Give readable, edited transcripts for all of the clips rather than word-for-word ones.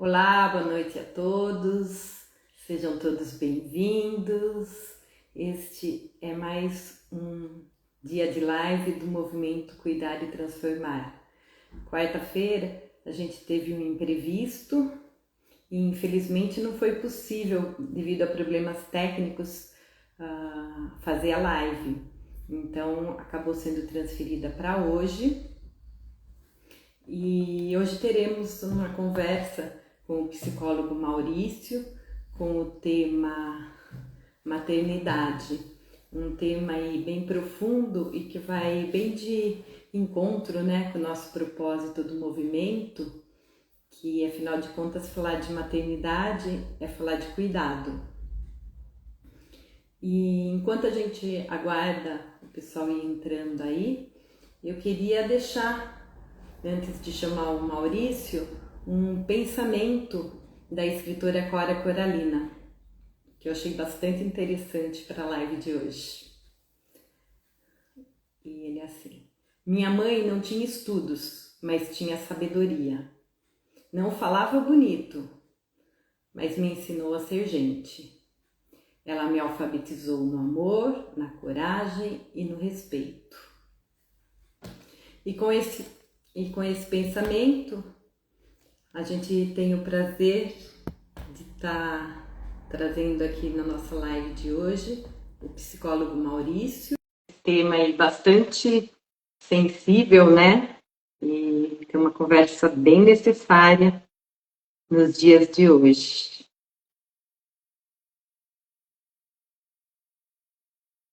Olá, boa noite a todos, sejam todos bem-vindos. Este é mais um dia de live do movimento Cuidar e Transformar. Quarta-feira a gente teve um imprevisto e infelizmente não foi possível, devido a problemas técnicos, fazer a live. Então acabou sendo transferida para hoje. E hoje teremos uma conversa com o psicólogo Maurício com o tema maternidade, um tema aí bem profundo e que vai bem de encontro, né, com o nosso propósito do movimento, que afinal de contas falar de maternidade é falar de cuidado. E enquanto a gente aguarda o pessoal ir entrando aí, eu queria deixar, antes de chamar o Maurício, um pensamento da escritora Cora Coralina, que eu achei bastante interessante para a live de hoje. E ele é assim: minha mãe não tinha estudos, mas tinha sabedoria. Não falava bonito, mas me ensinou a ser gente. Ela me alfabetizou no amor, na coragem e no respeito. E com esse pensamento, a gente tem o prazer de estar trazendo aqui na nossa live de hoje o psicólogo Maurício. Tema aí bastante sensível, né? E tem uma conversa bem necessária nos dias de hoje.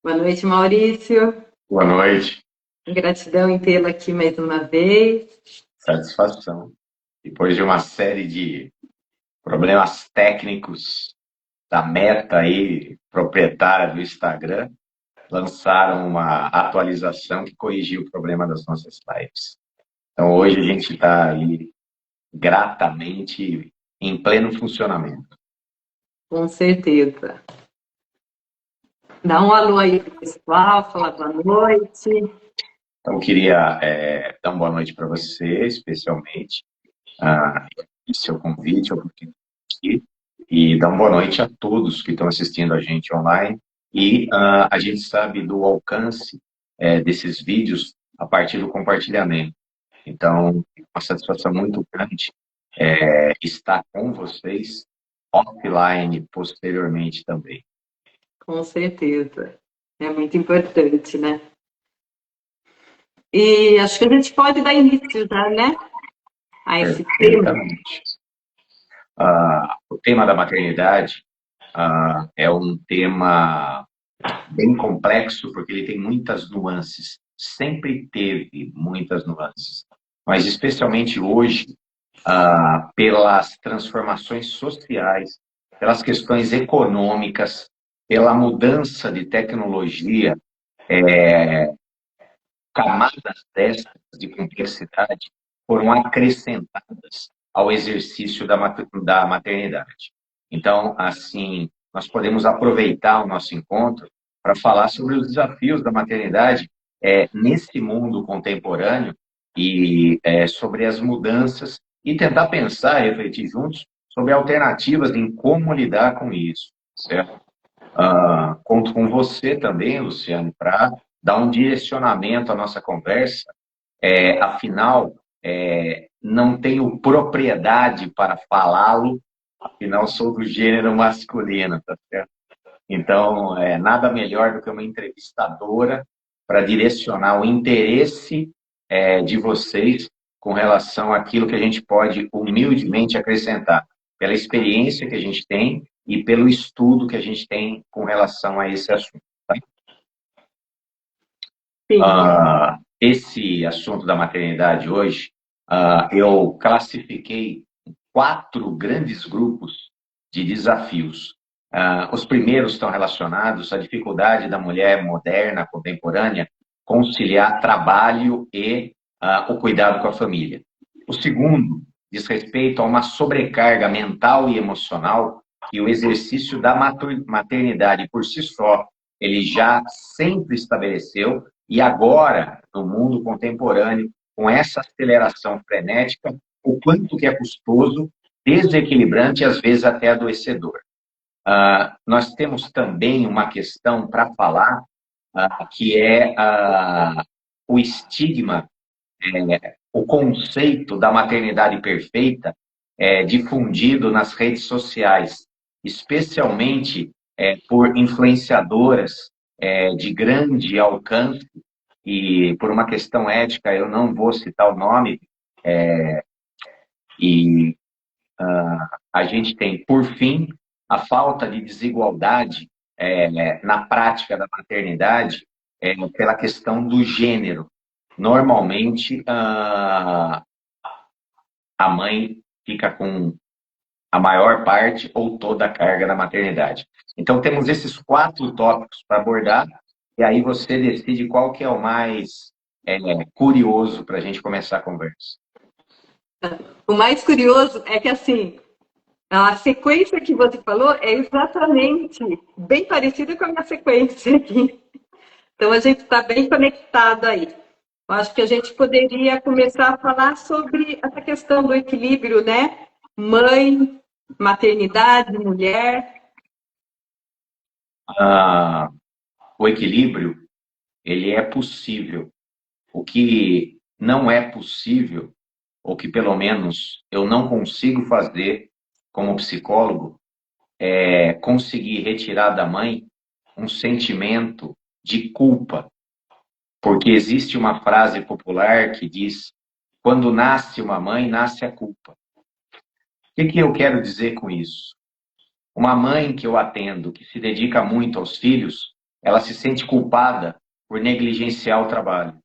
Boa noite, Maurício. Boa noite. Gratidão em tê-lo aqui mais uma vez. Satisfação. Depois de uma série de problemas técnicos da Meta aí, proprietária do Instagram, lançaram uma atualização que corrigiu o problema das nossas lives. Então hoje a gente está aí gratamente em pleno funcionamento. Com certeza. Dá um alô aí pro pessoal, fala boa noite. Então eu queria dar uma boa noite para você, especialmente, e seu convite, a oportunidade aqui, e dar uma boa noite a todos que estão assistindo a gente online. E a gente sabe do alcance desses vídeos a partir do compartilhamento. Então, uma satisfação muito grande estar com vocês offline posteriormente também. Com certeza. É muito importante, né? E acho que a gente pode dar início já, né? A esse tema. Perfeitamente. O tema da maternidade é um tema bem complexo, porque ele tem muitas nuances. Sempre teve muitas nuances. Mas, especialmente hoje, pelas transformações sociais, pelas questões econômicas, pela mudança de tecnologia, camadas dessas de complexidade foram acrescentadas ao exercício da maternidade. Então, assim, nós podemos aproveitar o nosso encontro para falar sobre os desafios da maternidade nesse mundo contemporâneo e sobre as mudanças e tentar pensar e refletir juntos sobre alternativas em como lidar com isso, certo? Conto com você também, Luciano, para dar um direcionamento à nossa conversa. Afinal, não tenho propriedade para falá-lo, afinal sou do gênero masculino, tá certo? Então, nada melhor do que uma entrevistadora para direcionar o interesse de vocês com relação àquilo que a gente pode humildemente acrescentar, pela experiência que a gente tem e pelo estudo que a gente tem com relação a esse assunto. Tá? Esse assunto da maternidade hoje, eu classifiquei 4 grandes grupos de desafios. Os primeiros estão relacionados à dificuldade da mulher moderna, contemporânea, conciliar trabalho e o cuidado com a família. O segundo diz respeito a uma sobrecarga mental e emocional que o exercício da maternidade por si só, ele já sempre estabeleceu e agora, no mundo contemporâneo, com essa aceleração frenética, o quanto que é custoso desequilibrante e às vezes até adoecedor. Nós temos também uma questão para falar, que é o estigma, o conceito da maternidade perfeita difundido nas redes sociais, especialmente por influenciadoras de grande alcance, e por uma questão ética eu não vou citar o nome, e a gente tem, por fim, a falta de desigualdade na prática da maternidade pela questão do gênero. Normalmente, a mãe fica com a maior parte ou toda a carga da maternidade. Então, temos esses 4 tópicos para abordar, e aí você decide qual que é o mais curioso para a gente começar a conversa. O mais curioso é que, assim, a sequência que você falou é exatamente bem parecida com a minha sequência aqui. Então, a gente está bem conectado aí. Eu acho que a gente poderia começar a falar sobre essa questão do equilíbrio, né? Mãe, maternidade, mulher. O equilíbrio, ele é possível. O que não é possível, ou que pelo menos eu não consigo fazer como psicólogo, é conseguir retirar da mãe um sentimento de culpa. Porque existe uma frase popular que diz: quando nasce uma mãe, nasce a culpa. O que eu quero dizer com isso? Uma mãe que eu atendo, que se dedica muito aos filhos, ela se sente culpada por negligenciar o trabalho.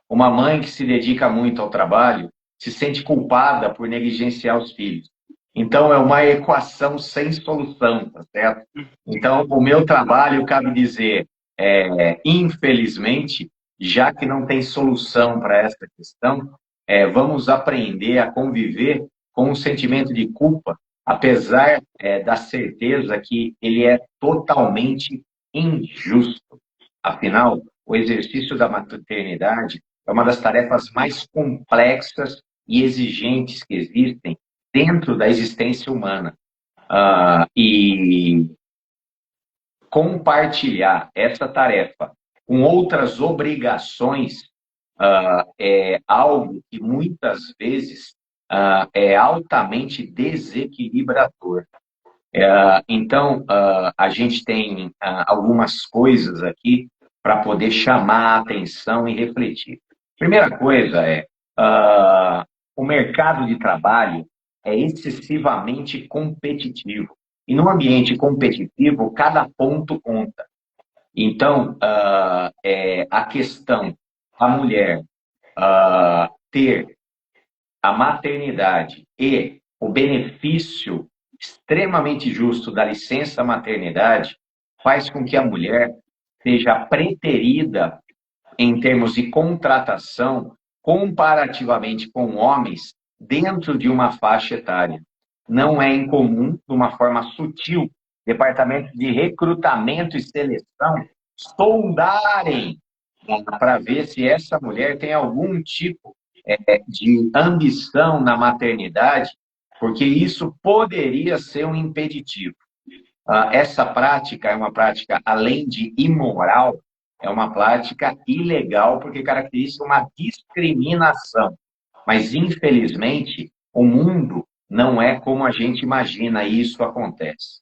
Uma mãe que se dedica muito ao trabalho se sente culpada por negligenciar os filhos. Então, é uma equação sem solução, tá certo? Então, o meu trabalho, cabe dizer, infelizmente, já que não tem solução para essa questão, vamos aprender a conviver com um sentimento de culpa, apesar da certeza que ele é totalmente injusto. Afinal, o exercício da maternidade é uma das tarefas mais complexas e exigentes que existem dentro da existência humana. E compartilhar essa tarefa com outras obrigações é algo que muitas vezes é altamente desequilibrador. Então, a gente tem algumas coisas aqui para poder chamar a atenção e refletir. Primeira coisa o mercado de trabalho é excessivamente competitivo. E no ambiente competitivo, cada ponto conta. Então, a questão da mulher ter a maternidade e o benefício extremamente justo da licença maternidade faz com que a mulher seja preterida em termos de contratação comparativamente com homens dentro de uma faixa etária. Não é incomum, de uma forma sutil, departamentos de recrutamento e seleção sondarem para ver se essa mulher tem algum tipo de ambição na maternidade, porque isso poderia ser um impeditivo. Essa prática é uma prática, além de imoral, é uma prática ilegal, porque caracteriza uma discriminação. Mas, infelizmente, o mundo não é como a gente imagina e isso acontece.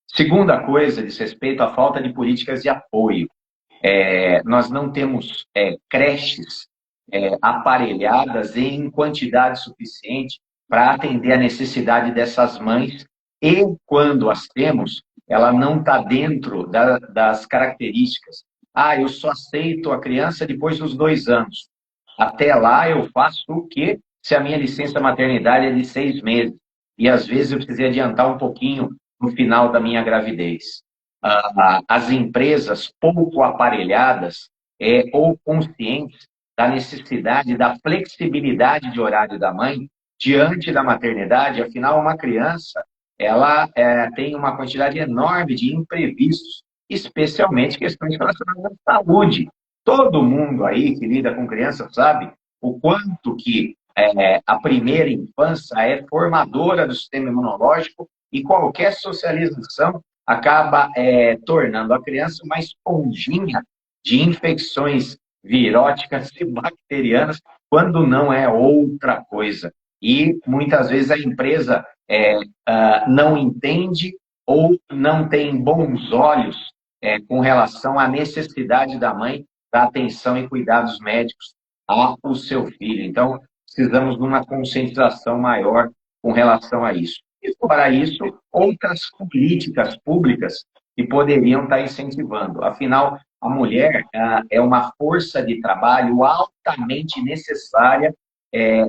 Segunda coisa, diz respeito à falta de políticas de apoio. Nós não temos creches aparelhadas em quantidade suficiente para atender a necessidade dessas mães, e quando as temos, ela não está dentro das características. Eu só aceito a criança depois dos 2 anos. Até lá eu faço o quê? Se a minha licença maternidade é de 6 meses. E às vezes eu precisei adiantar um pouquinho no final da minha gravidez. As empresas pouco aparelhadas ou conscientes da necessidade da flexibilidade de horário da mãe diante da maternidade. Afinal, uma criança ela tem uma quantidade enorme de imprevistos, especialmente questões relacionadas à saúde. Todo mundo aí que lida com criança sabe o quanto que a primeira infância é formadora do sistema imunológico e qualquer socialização acaba tornando a criança uma esponjinha de infecções viróticas e bacterianas, quando não é outra coisa. E muitas vezes a empresa não entende ou não tem bons olhos com relação à necessidade da mãe da atenção e cuidados médicos ao seu filho. Então, precisamos de uma conscientização maior com relação a isso. E, fora isso, outras políticas públicas que poderiam estar incentivando. Afinal, a mulher é uma força de trabalho altamente necessária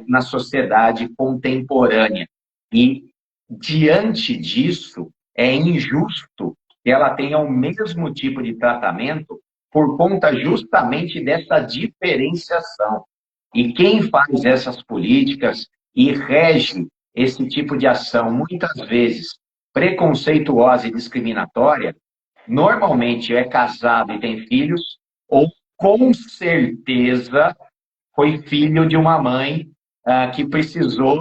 na sociedade contemporânea. E, diante disso, é injusto que ela tenha o mesmo tipo de tratamento por conta justamente dessa diferenciação. E quem faz essas políticas e rege esse tipo de ação, muitas vezes preconceituosa e discriminatória, normalmente é casado e tem filhos, ou com certeza foi filho de uma mãe que precisou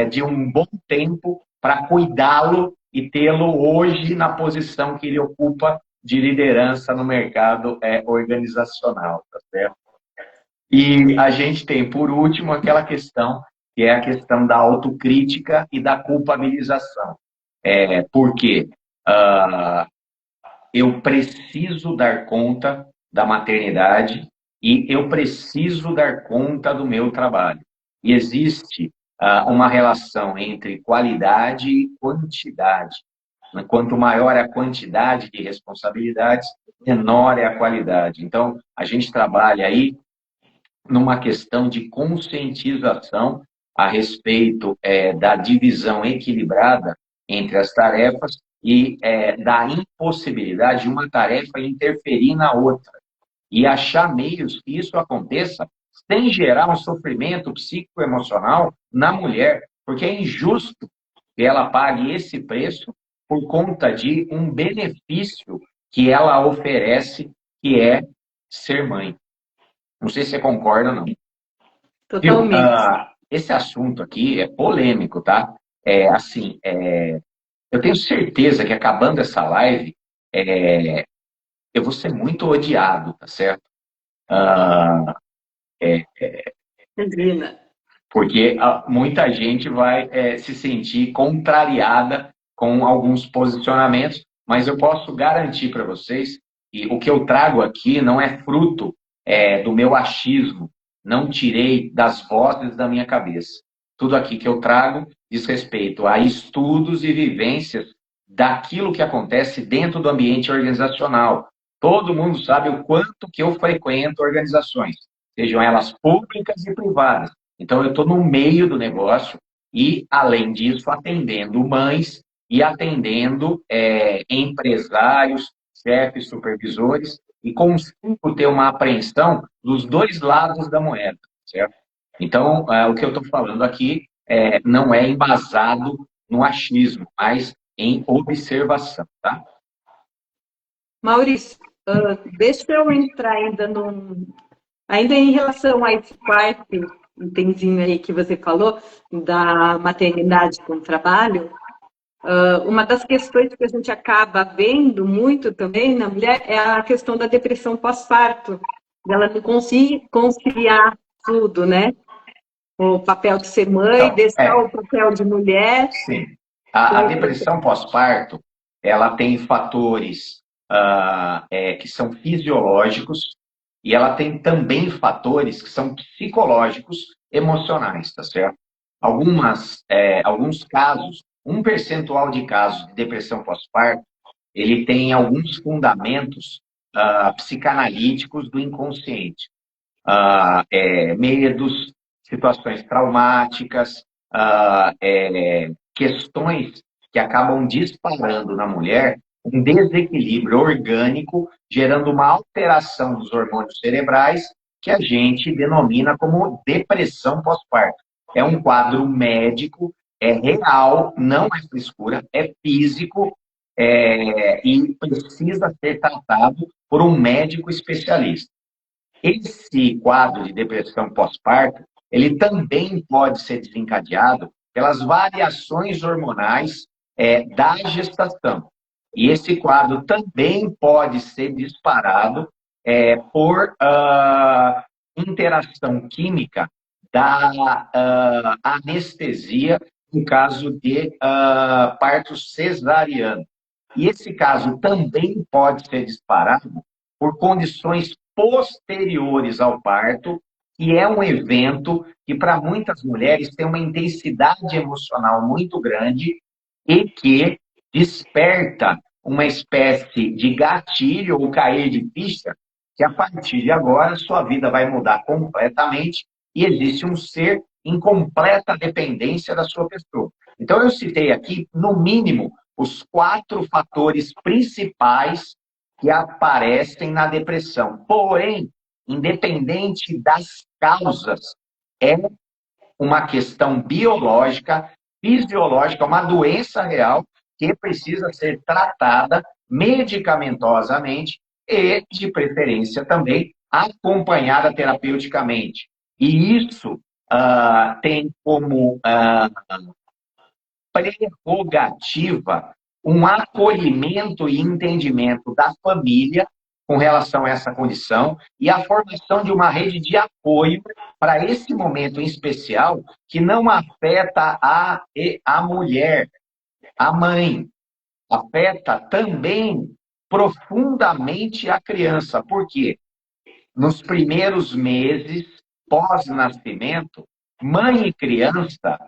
de um bom tempo para cuidá-lo e tê-lo hoje na posição que ele ocupa de liderança no mercado organizacional, tá certo? E a gente tem, por último, aquela questão, que é a questão da autocrítica e da culpabilização. Porque eu preciso dar conta da maternidade e eu preciso dar conta do meu trabalho. E existe uma relação entre qualidade e quantidade. Quanto maior é a quantidade de responsabilidades, menor é a qualidade. Então, a gente trabalha aí numa questão de conscientização a respeito da divisão equilibrada entre as tarefas e da impossibilidade de uma tarefa interferir na outra. E achar meios que isso aconteça sem gerar um sofrimento psicoemocional na mulher, porque é injusto que ela pague esse preço por conta de um benefício que ela oferece, que é ser mãe. Não sei se você concorda ou não. Totalmente. Esse assunto aqui é polêmico, tá? Eu tenho certeza que acabando essa live, eu vou ser muito odiado, tá certo? Porque muita gente vai se sentir contrariada com alguns posicionamentos, mas eu posso garantir para vocês que o que eu trago aqui não é fruto do meu achismo, não tirei das vozes da minha cabeça. Tudo aqui que eu trago diz respeito a estudos e vivências daquilo que acontece dentro do ambiente organizacional. Todo mundo sabe o quanto que eu frequento organizações, sejam elas públicas e privadas. Então, eu estou no meio do negócio e, além disso, atendendo mães e atendendo empresários, chefes, supervisores, e consigo ter uma apreensão dos dois lados da moeda, certo? Então, o que eu estou falando aqui não é embasado no achismo, mas em observação, tá? Maurício, deixa eu entrar ainda em relação a esse quarto itemzinho aí que você falou, da maternidade com o trabalho. Uma das questões que a gente acaba vendo muito também na mulher é a questão da depressão pós-parto, dela não conseguir conciliar tudo, né? O papel de ser mãe, Então, deixar o papel de mulher. sim. A depressão pós-parto, ela tem fatores que são fisiológicos e ela tem também fatores que são psicológicos, emocionais, tá certo? Alguns casos, um percentual de casos de depressão pós-parto, ele tem alguns fundamentos psicanalíticos do inconsciente. Medos, situações traumáticas, questões que acabam disparando na mulher um desequilíbrio orgânico, gerando uma alteração dos hormônios cerebrais que a gente denomina como depressão pós-parto. É um quadro médico, é real, não é frescura, é físico e precisa ser tratado por um médico especialista. Esse quadro de depressão pós-parto, ele também pode ser desencadeado pelas variações hormonais da gestação. E esse quadro também pode ser disparado por interação química da anestesia no caso de parto cesariano. E esse caso também pode ser disparado por condições posteriores ao parto, que é um evento que, para muitas mulheres, tem uma intensidade emocional muito grande e que desperta uma espécie de gatilho ou cair de ficha, que a partir de agora sua vida vai mudar completamente e existe um ser em completa dependência da sua pessoa. Então, eu citei aqui, no mínimo, os 4 fatores principais que aparecem na depressão. Porém, independente das causas, é uma questão biológica, fisiológica, uma doença real que precisa ser tratada medicamentosamente e, de preferência, também acompanhada terapeuticamente. E isso tem como prerrogativa um acolhimento e entendimento da família com relação a essa condição e a formação de uma rede de apoio para esse momento em especial que não afeta a mulher, a mãe, afeta também profundamente a criança. Por quê? Nos primeiros meses pós-nascimento, mãe e criança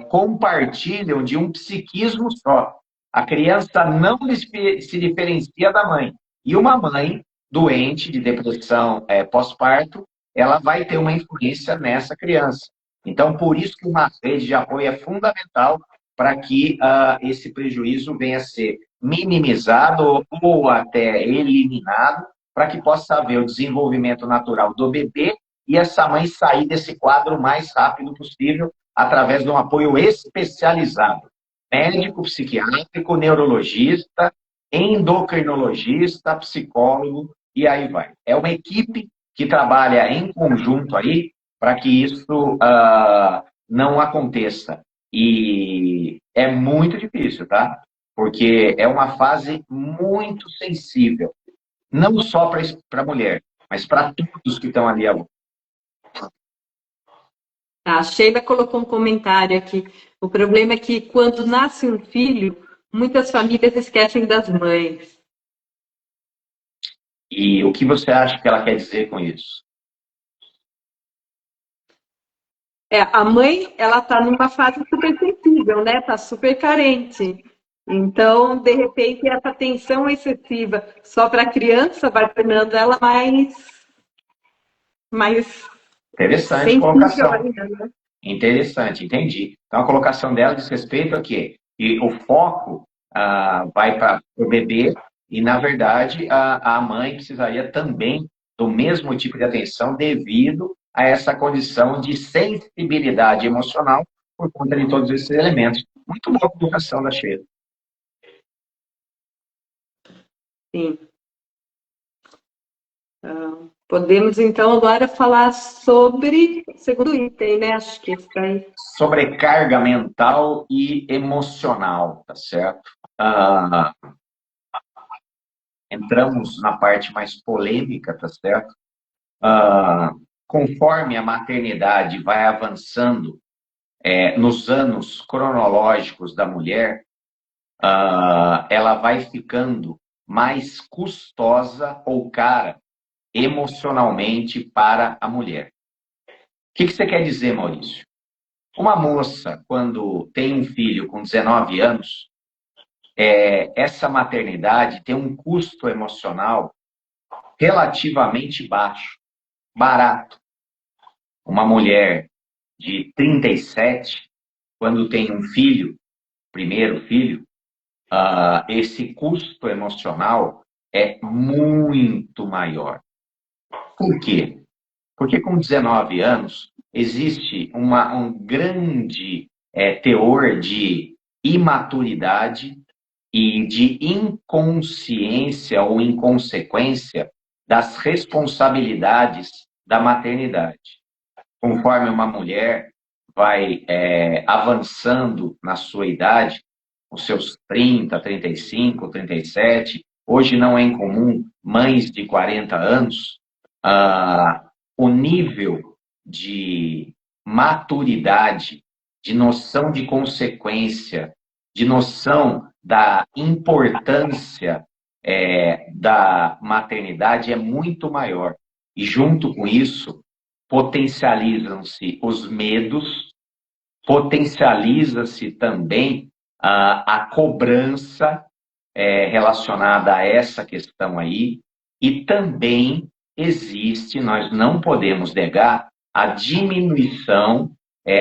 compartilham de um psiquismo só. A criança não se diferencia da mãe. E uma mãe doente de depressão pós-parto, ela vai ter uma influência nessa criança. Então, por isso que uma rede de apoio é fundamental para que esse prejuízo venha a ser minimizado ou até eliminado, para que possa haver o desenvolvimento natural do bebê e essa mãe sair desse quadro o mais rápido possível através de um apoio especializado. Médico, psiquiátrico, neurologista, endocrinologista, psicólogo, e aí vai. É uma equipe que trabalha em conjunto aí para que isso não aconteça. E é muito difícil, tá? Porque é uma fase muito sensível. Não só para a mulher, mas para todos que estão ali. A Sheila colocou um comentário aqui. O problema é que quando nasce um filho, muitas famílias esquecem das mães. E o que você acha que ela quer dizer com isso? A mãe, ela está numa fase super sensível, né? Está super carente. Então, de repente, essa tensão excessiva só para a criança vai tornando ela mais interessante colocação. Ainda, né? Interessante, entendi. Então, a colocação dela diz respeito a quê? E o foco vai para o bebê e, na verdade, a mãe precisaria também do mesmo tipo de atenção devido a essa condição de sensibilidade emocional por conta de todos esses elementos. Muito boa a colocação da Sheila. Sim. Podemos, então, agora falar sobre o segundo item, né? Acho que isso aí. Sobrecarga mental e emocional, tá certo? Entramos na parte mais polêmica, tá certo? Conforme a maternidade vai avançando nos anos cronológicos da mulher, ela vai ficando mais custosa ou cara emocionalmente para a mulher. O que você quer dizer, Maurício? Uma moça, quando tem um filho com 19 anos, essa maternidade tem um custo emocional relativamente baixo, barato. Uma mulher de 37, quando tem um filho, primeiro filho, esse custo emocional é muito maior. Por quê? Porque com 19 anos existe um grande teor de imaturidade e de inconsciência ou inconsequência das responsabilidades da maternidade. conforme uma mulher vai avançando na sua idade, os seus 30, 35, 37, hoje não é incomum mães de 40 anos, o nível de maturidade, de noção de consequência, de noção da importância da maternidade é muito maior. E junto com isso, potencializam-se os medos, potencializa-se também a cobrança relacionada a essa questão aí, e também existe, nós não podemos negar, a diminuição,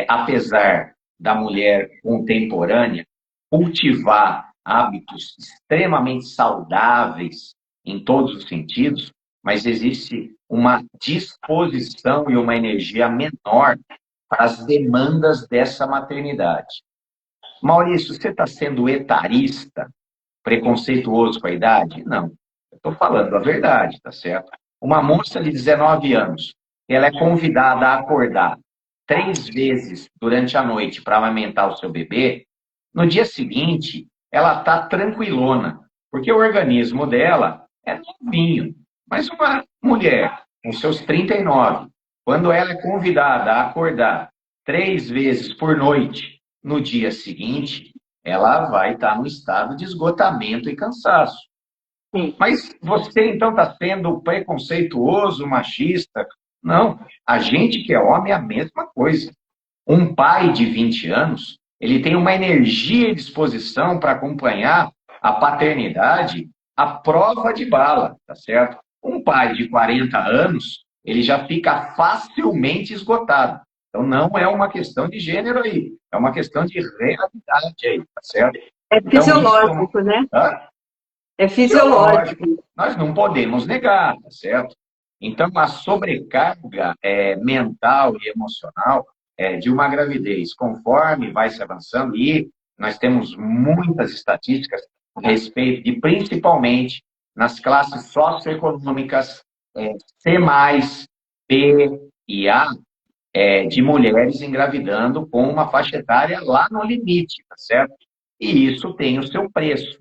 apesar da mulher contemporânea cultivar hábitos extremamente saudáveis em todos os sentidos, mas existe uma disposição e uma energia menor para as demandas dessa maternidade. Maurício, você está sendo etarista, preconceituoso com a idade? Não. Eu estou falando a verdade, tá certo? Uma moça de 19 anos, ela é convidada a acordar 3 vezes durante a noite para amamentar o seu bebê, no dia seguinte, ela está tranquilona, porque o organismo dela é novinho. Mas uma mulher com seus 39, quando ela é convidada a acordar 3 vezes por noite, no dia seguinte, ela vai estar no estado de esgotamento e cansaço. Sim. Mas você, então, está sendo preconceituoso, machista? Não. A gente que é homem é a mesma coisa. Um pai de 20 anos, ele tem uma energia e disposição para acompanhar a paternidade à prova de bala, tá certo? Um pai de 40 anos, ele já fica facilmente esgotado. Então, não é uma questão de gênero aí, é uma questão de realidade aí, tá certo? É Então, fisiológico, né? É fisiológico. Nós não podemos negar, tá certo? Então, a sobrecarga mental e emocional de uma gravidez, conforme vai se avançando, e nós temos muitas estatísticas a respeito de, principalmente, nas classes socioeconômicas C+, B e A, de mulheres engravidando com uma faixa etária lá no limite, tá certo? E isso tem o seu preço.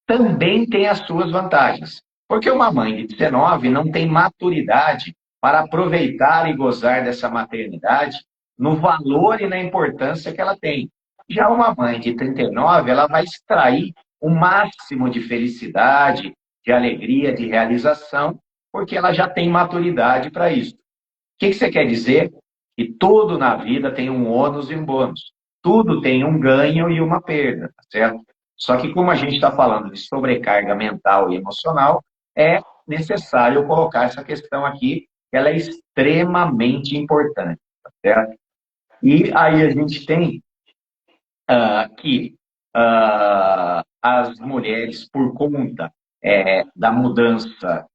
Também tem as suas vantagens. Porque uma mãe de 19 não tem maturidade para aproveitar e gozar dessa maternidade no valor e na importância que ela tem. Já uma mãe de 39, ela vai extrair o máximo de felicidade, de alegria, de realização, porque ela já tem maturidade para isso. O que você quer dizer? Que tudo na vida tem um ônus e um bônus. Tudo tem um ganho e uma perda, tá certo? Só que como a gente está falando de sobrecarga mental e emocional, é necessário colocar essa questão aqui, que ela é extremamente importante, tá certo? E aí a gente tem que as mulheres, por conta da mudança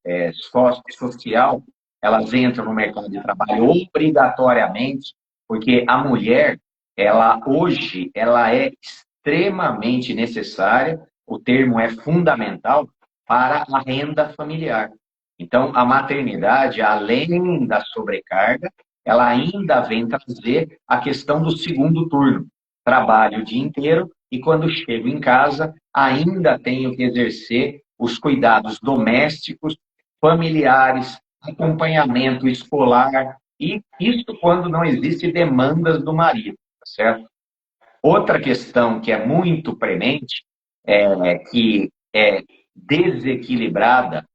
social, elas entram no mercado de trabalho obrigatoriamente, porque a mulher, ela hoje, ela é extremamente necessária, o termo é fundamental, para a renda familiar. Então, a maternidade, além da sobrecarga, ela ainda vem trazer a questão do segundo turno. Trabalho o dia inteiro e quando chego em casa, ainda tenho que exercer os cuidados domésticos, familiares, acompanhamento escolar, e isso quando não existe demandas do marido, tá certo? Outra questão que é muito premente, que é desequilibrada,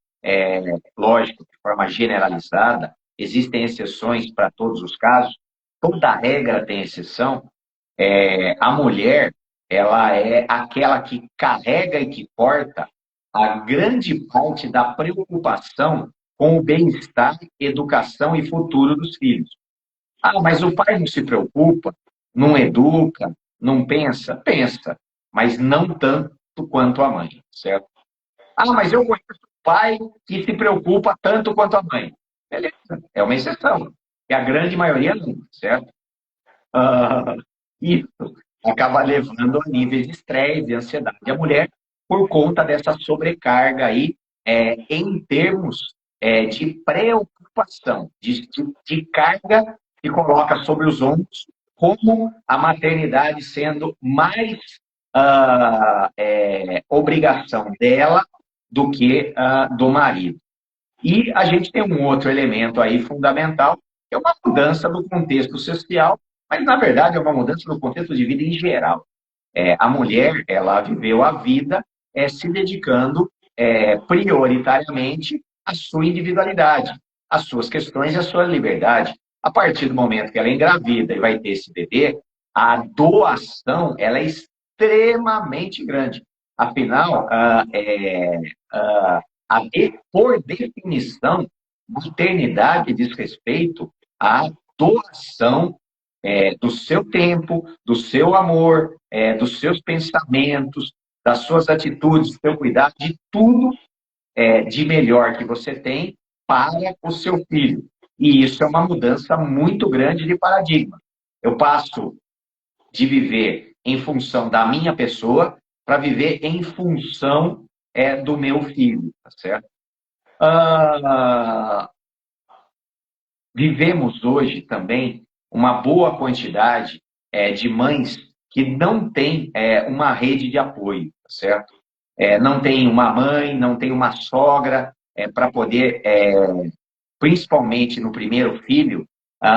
lógico, de forma generalizada, existem exceções para todos os casos, toda regra tem exceção, a mulher, ela é aquela que carrega e que porta a grande parte da preocupação com o bem-estar, educação e futuro dos filhos. Ah, mas o pai não se preocupa, não educa, não pensa? Pensa, mas não tanto quanto a mãe, certo? Ah, mas eu conheço um pai que se preocupa tanto quanto a mãe. Beleza, é uma exceção. E a grande maioria não, certo? Isso acaba levando a níveis de estresse e ansiedade a mulher por conta dessa sobrecarga aí, em termos de preocupação, de carga e coloca sobre os ombros como a maternidade sendo mais obrigação dela do que do marido. E a gente tem um outro elemento aí fundamental, que é uma mudança do contexto social, mas, na verdade, é uma mudança do contexto de vida em geral. A mulher, ela viveu a vida se dedicando prioritariamente à sua individualidade, às suas questões e à sua liberdade. A partir do momento que ela engravida e vai ter esse bebê, a doação ela é extremamente grande. Afinal, por definição, maternidade diz respeito à doação do seu tempo, do seu amor, dos seus pensamentos, das suas atitudes, do seu cuidado, de tudo de melhor que você tem para o seu filho. E isso é uma mudança muito grande de paradigma. Eu passo de viver em função da minha pessoa para viver em função do meu filho, tá certo? Vivemos hoje também uma boa quantidade de mães que não têm uma rede de apoio, tá certo? Não tem uma mãe, não tem uma sogra para poder, principalmente no primeiro filho,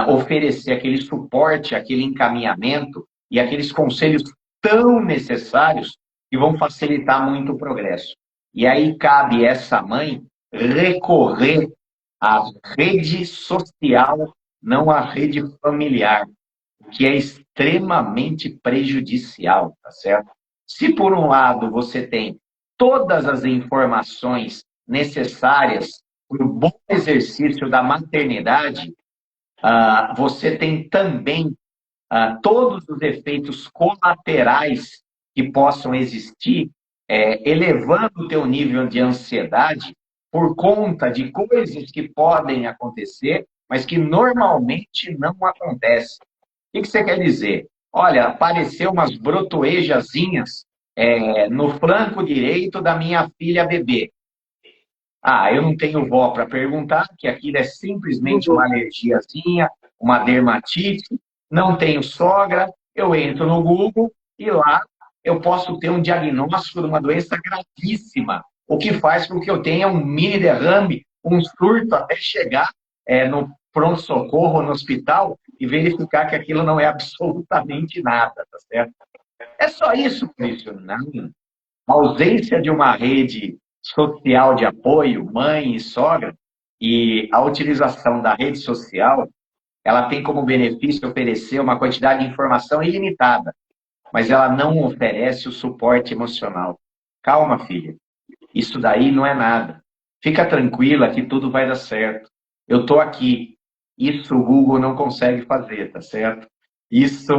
oferecer aquele suporte, aquele encaminhamento e aqueles conselhos tão necessários que vão facilitar muito o progresso. E aí cabe essa mãe recorrer à rede social, não à rede familiar, que é extremamente prejudicial, tá certo? Se por um lado você tem todas as informações necessárias para o bom exercício da maternidade, você tem também todos os efeitos colaterais que possam existir, elevando o teu nível de ansiedade por conta de coisas que podem acontecer, mas que normalmente não acontecem. O que você quer dizer? Olha, apareceu umas brotoejazinhas no flanco direito da minha filha bebê. Eu não tenho vó para perguntar, que aquilo é simplesmente uma alergiazinha, uma dermatite. Não tenho sogra, eu entro no Google e lá eu posso ter um diagnóstico de uma doença gravíssima, o que faz com que eu tenha um mini derrame, um surto até chegar no pronto-socorro, no hospital, e verificar que aquilo não é absolutamente nada, tá certo? É só isso, Cristiano. A ausência de uma rede social de apoio, mãe e sogra, e a utilização da rede social, ela tem como benefício oferecer uma quantidade de informação ilimitada, mas ela não oferece o suporte emocional. Calma, filha. Isso daí não é nada. Fica tranquila que tudo vai dar certo. Eu estou aqui. Isso o Google não consegue fazer, tá certo? Isso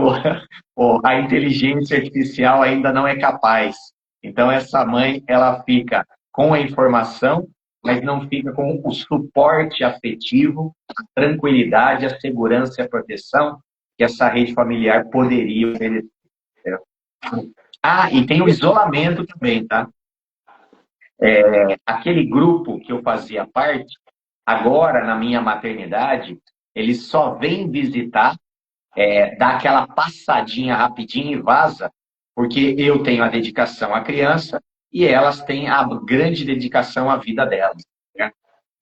a inteligência artificial ainda não é capaz. Então, essa mãe, ela fica com a informação, mas não fica com o suporte afetivo, a tranquilidade, a segurança e a proteção que essa rede familiar poderia oferecer. E tem o isolamento também, tá? Aquele grupo que eu fazia parte, agora na minha maternidade, eles só vêm visitar, dá aquela passadinha rapidinho e vaza, porque eu tenho a dedicação à criança e elas têm a grande dedicação à vida delas, né?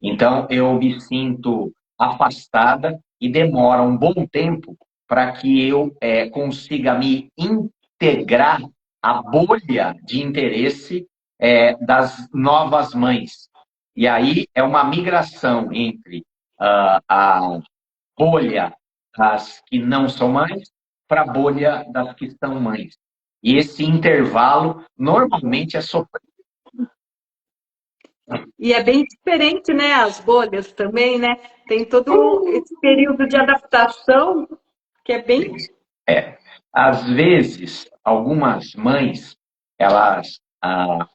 Então, eu me sinto afastada e demora um bom tempo para que eu consiga me integrar à bolha de interesse das novas mães. E aí é uma migração entre a bolha das que não são mães para a bolha das que são mães. E esse intervalo normalmente é sofrido. E é bem diferente, né? As bolhas também, né? Tem todo esse período de adaptação que é bem... Às vezes, algumas mães, elas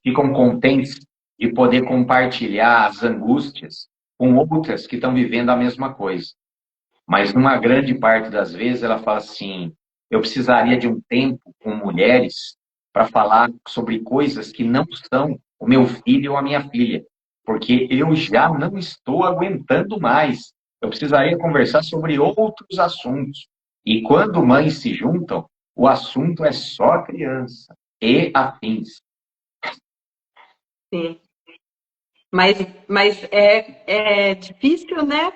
ficam contentes de poder compartilhar as angústias com outras que estão vivendo a mesma coisa. Mas, numa grande parte das vezes, ela fala assim, eu precisaria de um tempo com mulheres para falar sobre coisas que não são o meu filho ou a minha filha, porque eu já não estou aguentando mais. Eu precisaria conversar sobre outros assuntos. E quando mães se juntam, o assunto é só criança e afins. Sim. Mas é difícil, né?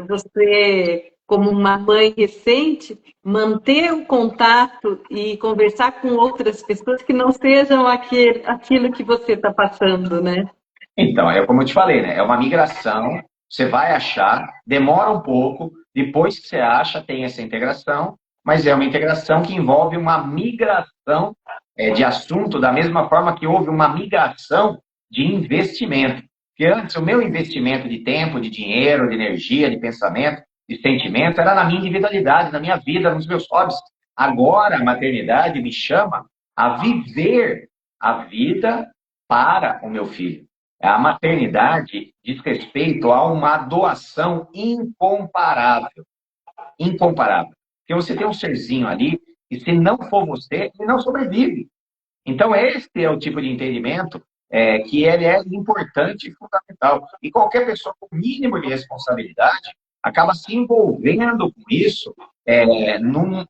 Você, como uma mãe recente, manter o contato e conversar com outras pessoas que não sejam aquilo que você está passando, né? Então, é como eu te falei, né? É uma migração, você vai achar, demora um pouco, depois que você acha, tem essa integração, mas é uma integração que envolve uma migração de assunto, da mesma forma que houve uma migração de investimento. Porque antes, o meu investimento de tempo, de dinheiro, de energia, de pensamento, de sentimento, era na minha individualidade, na minha vida, nos meus hobbies. Agora, a maternidade me chama a viver a vida para o meu filho. A maternidade diz respeito a uma doação incomparável. Incomparável. Porque você tem um serzinho ali, e se não for você, ele não sobrevive. Então, esse é o tipo de entendimento que ele é importante e fundamental. E qualquer pessoa com o mínimo de responsabilidade acaba se envolvendo com isso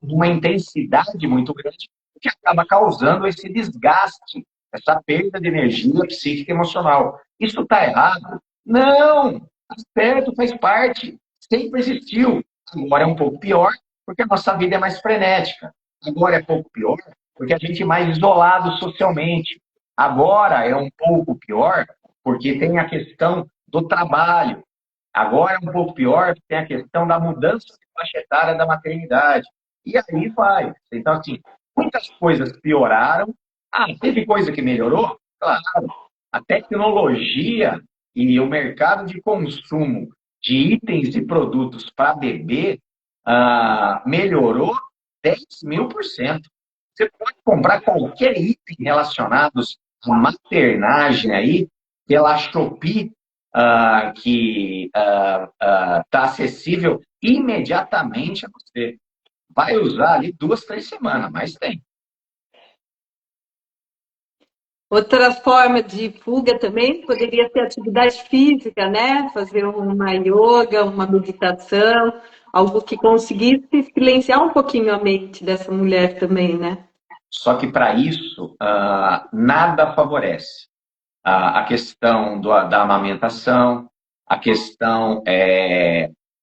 numa intensidade muito grande, que acaba causando esse desgaste, essa perda de energia psíquica e emocional. Isso está errado? Não! Está certo, faz parte. Sempre existiu. Agora é um pouco pior, porque a nossa vida é mais frenética. Agora é pouco pior, porque a gente é mais isolado socialmente. Agora é um pouco pior, porque tem a questão do trabalho. Agora é um pouco pior, porque tem a questão da mudança de faixa etária da maternidade. E aí vai. Então, assim, muitas coisas pioraram. Ah, teve coisa que melhorou? Claro. A tecnologia e o mercado de consumo de itens e produtos para bebê melhorou 10.000%. Você pode comprar qualquer item relacionados à maternagem aí, pela Shopee, que está acessível imediatamente a você. Vai usar ali 2, 3 semanas, mas tem. Outra forma de fuga também poderia ser atividade física, né? Fazer uma yoga, uma meditação, algo que conseguisse silenciar um pouquinho a mente dessa mulher também, né? Só que para isso, nada favorece. A questão da amamentação, a questão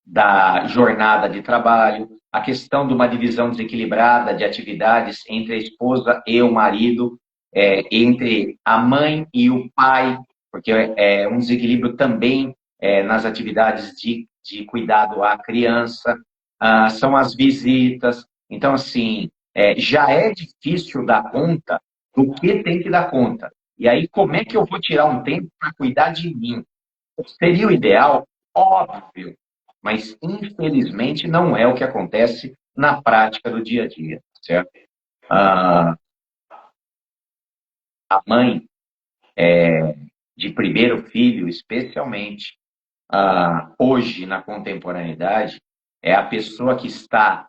da jornada de trabalho, a questão de uma divisão desequilibrada de atividades entre a esposa e o marido, entre a mãe e o pai, porque é um desequilíbrio também nas atividades de cuidado à criança, são as visitas. Então, assim, já é difícil dar conta do que tem que dar conta. E aí, como é que eu vou tirar um tempo para cuidar de mim? Seria o ideal? Óbvio, mas infelizmente não é o que acontece na prática do dia a dia, certo? A mãe de primeiro filho, especialmente, hoje na contemporaneidade, é a pessoa que está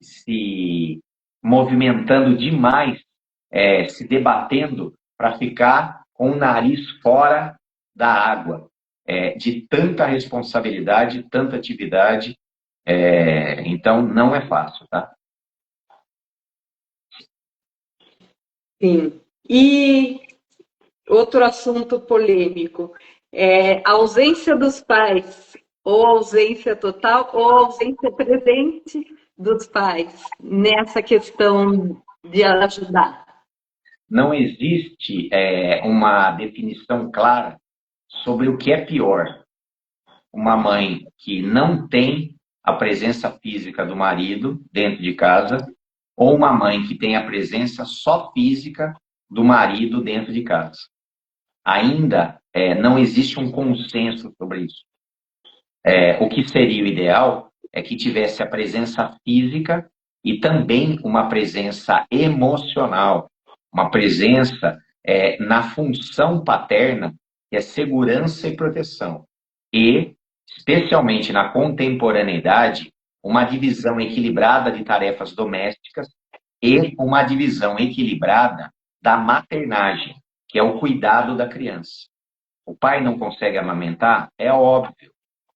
se movimentando demais, se debatendo para ficar com o nariz fora da água, de tanta responsabilidade, tanta atividade, então não é fácil, tá? Sim. E outro assunto polêmico é a ausência dos pais, ou ausência total, ou ausência presente dos pais nessa questão de ajudar. Não existe uma definição clara sobre o que é pior. Uma mãe que não tem a presença física do marido dentro de casa, ou uma mãe que tem a presença só física do marido dentro de casa. Ainda não existe um consenso sobre isso. O que seria o ideal é que tivesse a presença física e também uma presença emocional, uma presença na função paterna, que é segurança e proteção. E, especialmente na contemporaneidade, uma divisão equilibrada de tarefas domésticas e uma divisão equilibrada da maternagem, que é o cuidado da criança. O pai não consegue amamentar? É óbvio.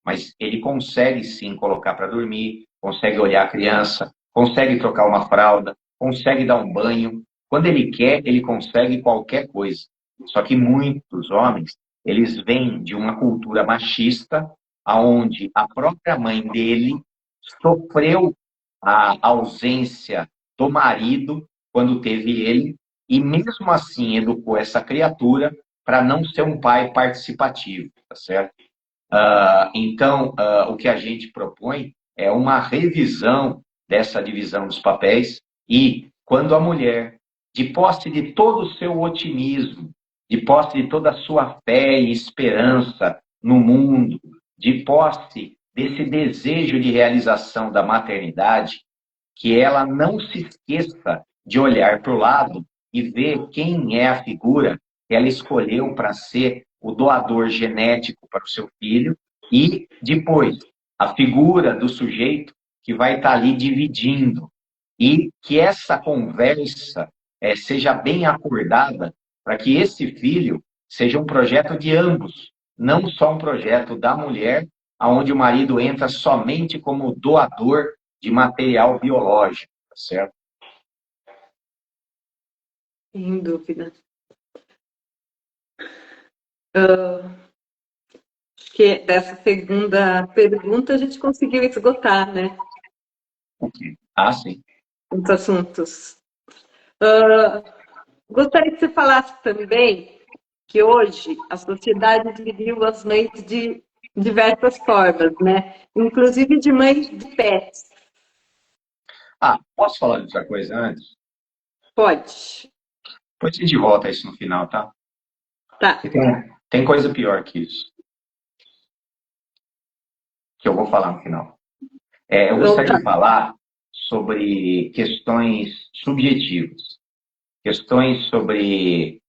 mas ele consegue sim colocar para dormir, consegue olhar a criança, consegue trocar uma fralda, consegue dar um banho. Quando ele quer, ele consegue qualquer coisa. Só que muitos homens, eles vêm de uma cultura machista, aonde a própria mãe dele sofreu a ausência do marido quando teve ele, e mesmo assim educou essa criatura para não ser um pai participativo, tá certo? Então, o que a gente propõe é uma revisão dessa divisão dos papéis e quando a mulher, de posse de todo o seu otimismo, de posse de toda a sua fé e esperança no mundo, de posse desse desejo de realização da maternidade, que ela não se esqueça de olhar para o lado e ver quem é a figura que ela escolheu para ser o doador genético para o seu filho e, depois, a figura do sujeito que vai estar ali dividindo. E que essa conversa seja bem acordada para que esse filho seja um projeto de ambos, não só um projeto da mulher, onde o marido entra somente como doador de material biológico, tá certo? Sem dúvida. Acho que dessa segunda pergunta a gente conseguiu esgotar, né? Sim. Os assuntos. Gostaria que você falasse também que hoje a sociedade dividiu as mães de diversas formas, né? Inclusive de mães de pets. Posso falar de outra coisa antes? Pode. Depois a gente volta a isso no final, tá? Tá. Tem coisa pior que isso. Que eu vou falar no final. Eu gostaria de falar sobre questões subjetivas. Questões sobre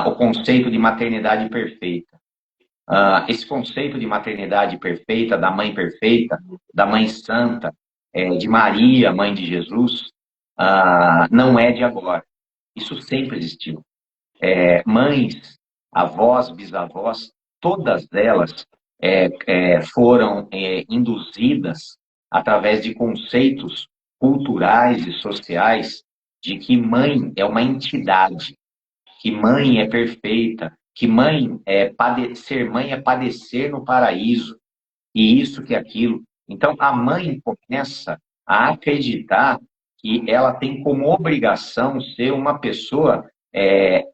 o conceito de maternidade perfeita. Esse conceito de maternidade perfeita, da mãe santa, de Maria, mãe de Jesus, não é de agora. Isso sempre existiu. Mães, avós, bisavós, todas elas foram induzidas através de conceitos culturais e sociais de que mãe é uma entidade, que mãe é perfeita, que ser mãe é padecer no paraíso, e isso que aquilo. Então, a mãe começa a acreditar que ela tem como obrigação ser uma pessoa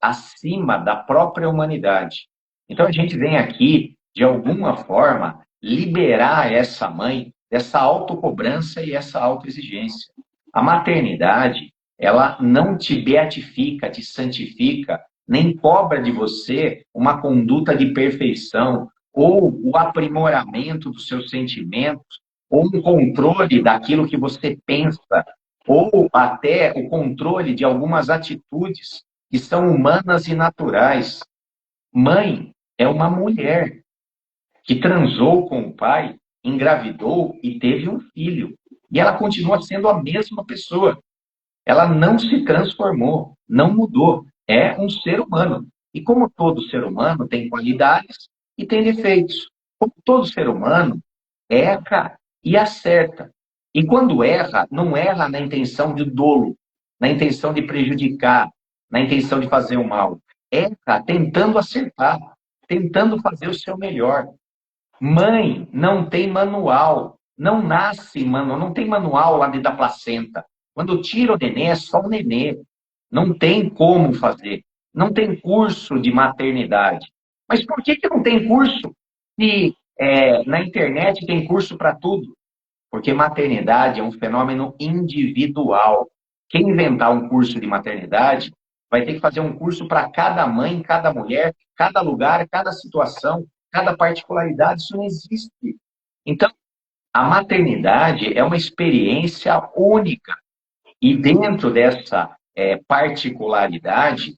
acima da própria humanidade. Então, a gente vem aqui, de alguma forma, liberar essa mãe dessa autocobrança e essa autoexigência. A maternidade, ela não te beatifica, te santifica, nem cobra de você uma conduta de perfeição, ou o aprimoramento dos seus sentimentos, ou um controle daquilo que você pensa, ou até o controle de algumas atitudes que são humanas e naturais. Mãe é uma mulher que transou com o pai, engravidou e teve um filho. E ela continua sendo a mesma pessoa. Ela não se transformou, não mudou. É um ser humano. E como todo ser humano tem qualidades e tem defeitos. Como todo ser humano, erra e acerta. E quando erra, não erra na intenção de dolo, na intenção de prejudicar, na intenção de fazer o mal. Erra tentando acertar, tentando fazer o seu melhor. Mãe não tem manual, não nasce manual, não tem manual lá dentro da placenta. Quando tira o nenê, é só o nenê. Não tem como fazer. Não tem curso de maternidade. Mas por que não tem curso? Se na internet tem curso para tudo. Porque maternidade é um fenômeno individual. Quem inventar um curso de maternidade vai ter que fazer um curso para cada mãe, cada mulher, cada lugar, cada situação, cada particularidade. Isso não existe. Então, a maternidade é uma experiência única. E dentro dessa particularidade,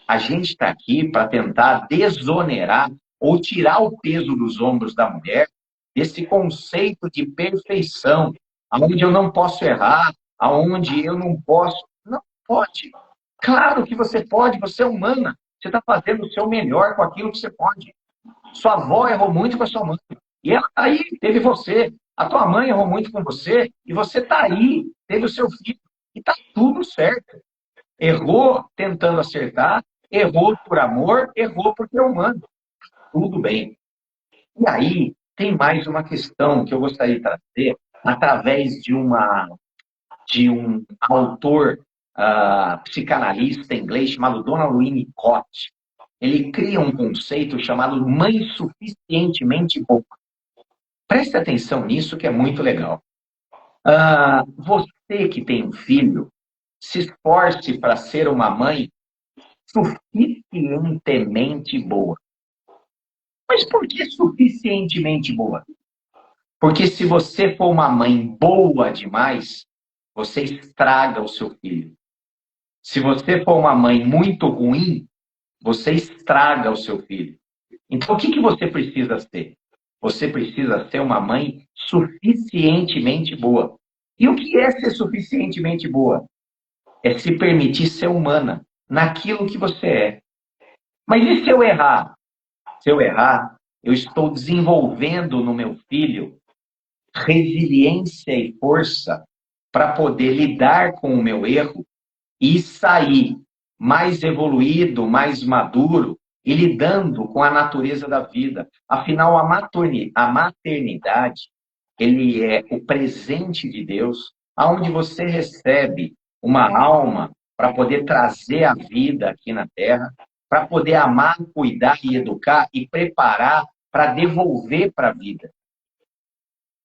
a gente está aqui para tentar desonerar ou tirar o peso dos ombros da mulher desse conceito de perfeição, aonde eu não posso errar, aonde eu não posso. Não pode. Claro que você pode, você é humana. Você está fazendo o seu melhor com aquilo que você pode. Sua avó errou muito com a sua mãe. E ela tá aí, teve você. A tua mãe errou muito com você, e você tá aí, teve o seu filho. E tá tudo certo. Errou tentando acertar, errou por amor, errou porque é humano. Tudo bem. E aí, tem mais uma questão que eu gostaria de trazer através de um autor psicanalista inglês chamado Donald Winnicott. Ele cria um conceito chamado mãe suficientemente boa. Preste atenção nisso, que é muito legal. Você que tem um filho, se esforce para ser uma mãe suficientemente boa. Mas por que suficientemente boa? Porque se você for uma mãe boa demais, você estraga o seu filho. Se você for uma mãe muito ruim, você estraga o seu filho. Então, o que você precisa ser? Você precisa ser uma mãe suficientemente boa. E o que é ser suficientemente boa? É se permitir ser humana naquilo que você é. Mas e se eu errar? Se eu errar, eu estou desenvolvendo no meu filho resiliência e força para poder lidar com o meu erro e sair mais evoluído, mais maduro e lidando com a natureza da vida. Afinal, a maternidade, ele é o presente de Deus, aonde você recebe uma alma para poder trazer a vida aqui na Terra, para poder amar, cuidar e educar e preparar para devolver para a vida.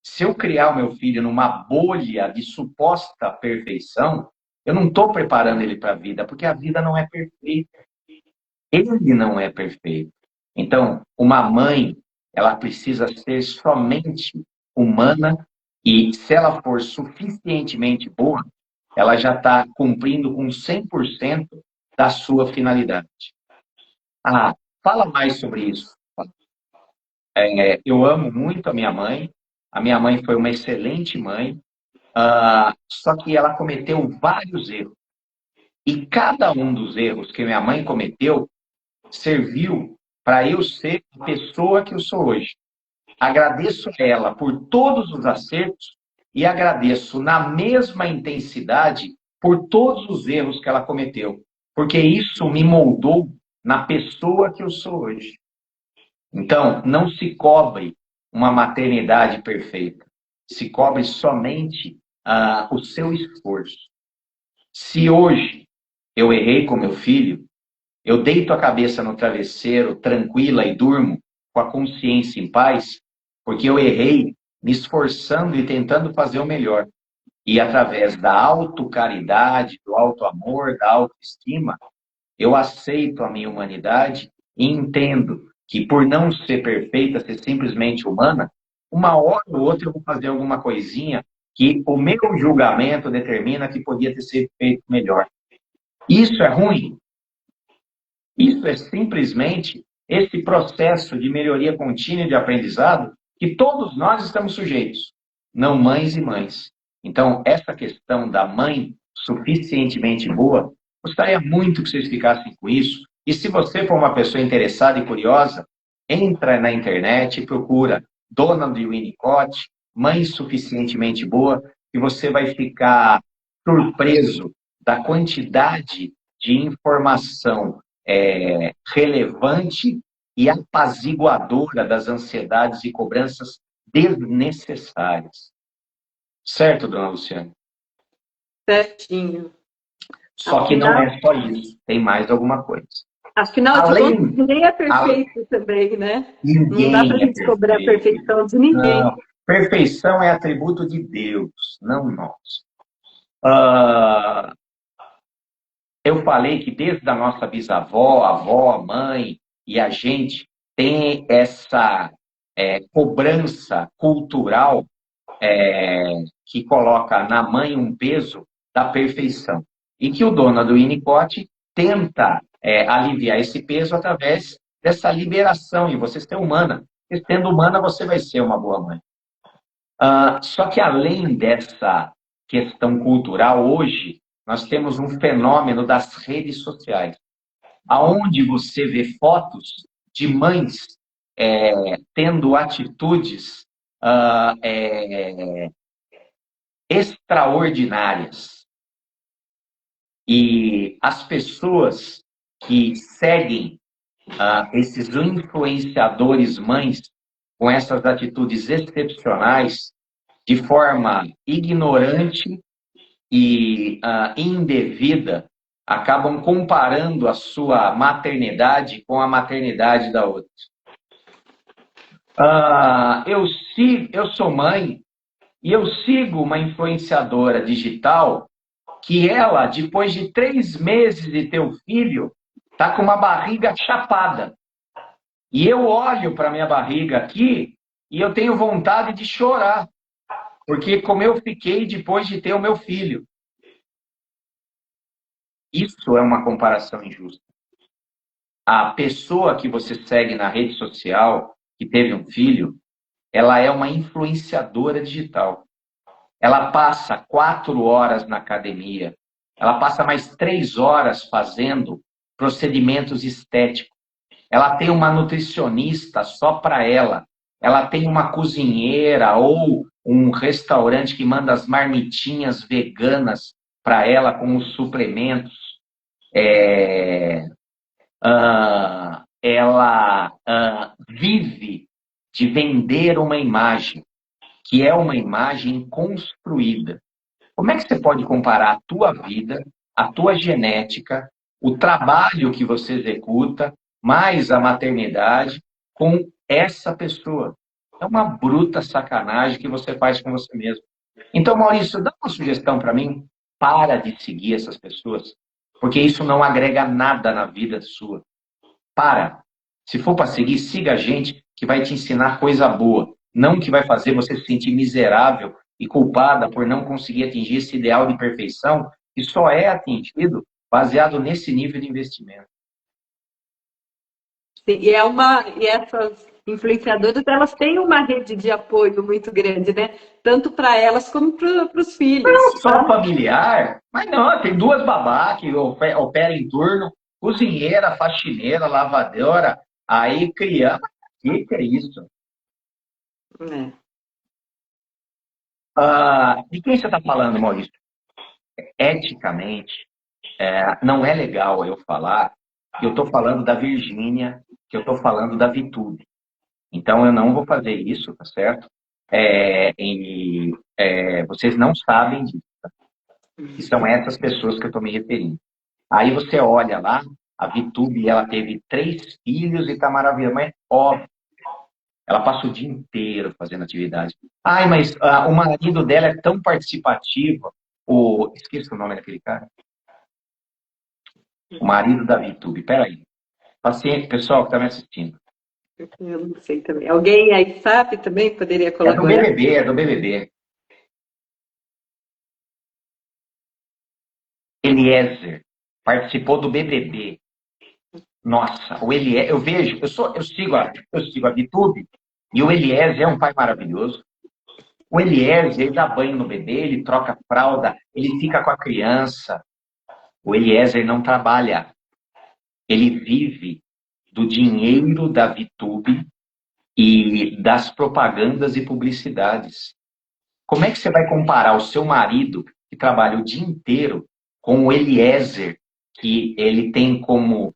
Se eu criar o meu filho numa bolha de suposta perfeição, eu não estou preparando ele para a vida, porque a vida não é perfeita. Ele não é perfeito. Então, uma mãe, ela precisa ser somente humana e, se ela for suficientemente boa, ela já está cumprindo com 100% da sua finalidade. Fala mais sobre isso. Eu amo muito a minha mãe. A minha mãe foi uma excelente mãe, só que ela cometeu vários erros. E cada um dos erros que minha mãe cometeu serviu para eu ser a pessoa que eu sou hoje. Agradeço a ela por todos os acertos e agradeço na mesma intensidade por todos os erros que ela cometeu, porque isso me moldou na pessoa que eu sou hoje. Então, não se cobre uma maternidade perfeita. Se cobre somente o seu esforço. Se hoje eu errei com meu filho, eu deito a cabeça no travesseiro, tranquila, e durmo com a consciência em paz, porque eu errei me esforçando e tentando fazer o melhor. E através da autocaridade, do autoamor, da autoestima, eu aceito a minha humanidade e entendo que, por não ser perfeita, ser simplesmente humana, uma hora ou outra eu vou fazer alguma coisinha que o meu julgamento determina que podia ter sido feito melhor. Isso é ruim? Isso é simplesmente esse processo de melhoria contínua e de aprendizado que todos nós estamos sujeitos, não mães e mães. Então, essa questão da mãe suficientemente boa, gostaria muito que vocês ficassem com isso. E se você for uma pessoa interessada e curiosa, entra na internet e procura Donald Winnicott, Mãe Suficientemente Boa, e você vai ficar surpreso da quantidade de informação relevante e apaziguadora das ansiedades e cobranças desnecessárias. Certo, dona Luciana? Certinho. Só que não é só isso, tem mais alguma coisa. Afinal de contas, ninguém é perfeito também, né? Não dá para a gente cobrar a perfeição de ninguém. Não, perfeição é atributo de Deus, não nosso. Eu falei que desde a nossa bisavó, avó, mãe e a gente tem essa cobrança cultural que coloca na mãe um peso da perfeição. E que o Donald Winnicott tenta aliviar esse peso através dessa liberação, e você ser humana. E sendo humana, você vai ser uma boa mãe. Só que além dessa questão cultural, hoje, nós temos um fenômeno das redes sociais, aonde você vê fotos de mães tendo atitudes extraordinárias. E as pessoas que seguem esses influenciadores mães com essas atitudes excepcionais, de forma ignorante e indevida, acabam comparando a sua maternidade com a maternidade da outra. Eu sou mãe e eu sigo uma influenciadora digital que ela, depois de 3 meses de ter o filho, está com uma barriga chapada. E eu olho para minha barriga aqui e eu tenho vontade de chorar, porque como eu fiquei depois de ter o meu filho. Isso é uma comparação injusta. A pessoa que você segue na rede social, que teve um filho, ela é uma influenciadora digital. Ela passa 4 horas na academia, ela passa mais 3 horas fazendo procedimentos estéticos. Ela tem uma nutricionista só para ela. Ela tem uma cozinheira ou um restaurante que manda as marmitinhas veganas para ela com os suplementos. Ela vive de vender uma imagem, que é uma imagem construída. Como é que você pode comparar a tua vida, a tua genética, o trabalho que você executa, mais a maternidade, com essa pessoa? É uma bruta sacanagem que você faz com você mesmo. Então, Maurício, dá uma sugestão para mim. Para de seguir essas pessoas, porque isso não agrega nada na vida sua. Para. Se for para seguir, siga a gente que vai te ensinar coisa boa. Não que vai fazer você se sentir miserável e culpada por não conseguir atingir esse ideal de perfeição que só é atingido baseado nesse nível de investimento. Sim, e essas influenciadoras, elas têm uma rede de apoio muito grande, né? Tanto para elas como para os filhos. Não só familiar, mas não, tem 2 babá que operam em turno, cozinheira, faxineira, lavadora, aí criança. O que é isso? De quem você está falando, Maurício? Eticamente, não é legal eu falar que eu estou falando da Virgínia, que eu estou falando da Vitube. Então, eu não vou fazer isso, tá certo? Vocês não sabem disso. Que são essas pessoas que eu estou me referindo. Aí você olha lá, a Vitube, ela teve 3 filhos e está maravilhosa, mas óbvio, ela passa o dia inteiro fazendo atividade. Ai, mas o marido dela é tão participativo. Esqueci o nome daquele cara. O marido da Vitube. Peraí. Paciente, pessoal que está me assistindo. Eu não sei também. Alguém aí sabe também? Poderia É do colaborar? BBB, é do BBB. Eliezer participou do BBB. Nossa, o Eliezer, eu vejo, eu sigo a Vitube e o Eliezer é um pai maravilhoso. O Eliezer, ele dá banho no bebê, ele troca fralda, ele fica com a criança. O Eliezer não trabalha. Ele vive do dinheiro da Vitube e das propagandas e publicidades. Como é que você vai comparar o seu marido, que trabalha o dia inteiro, com o Eliezer, que ele tem como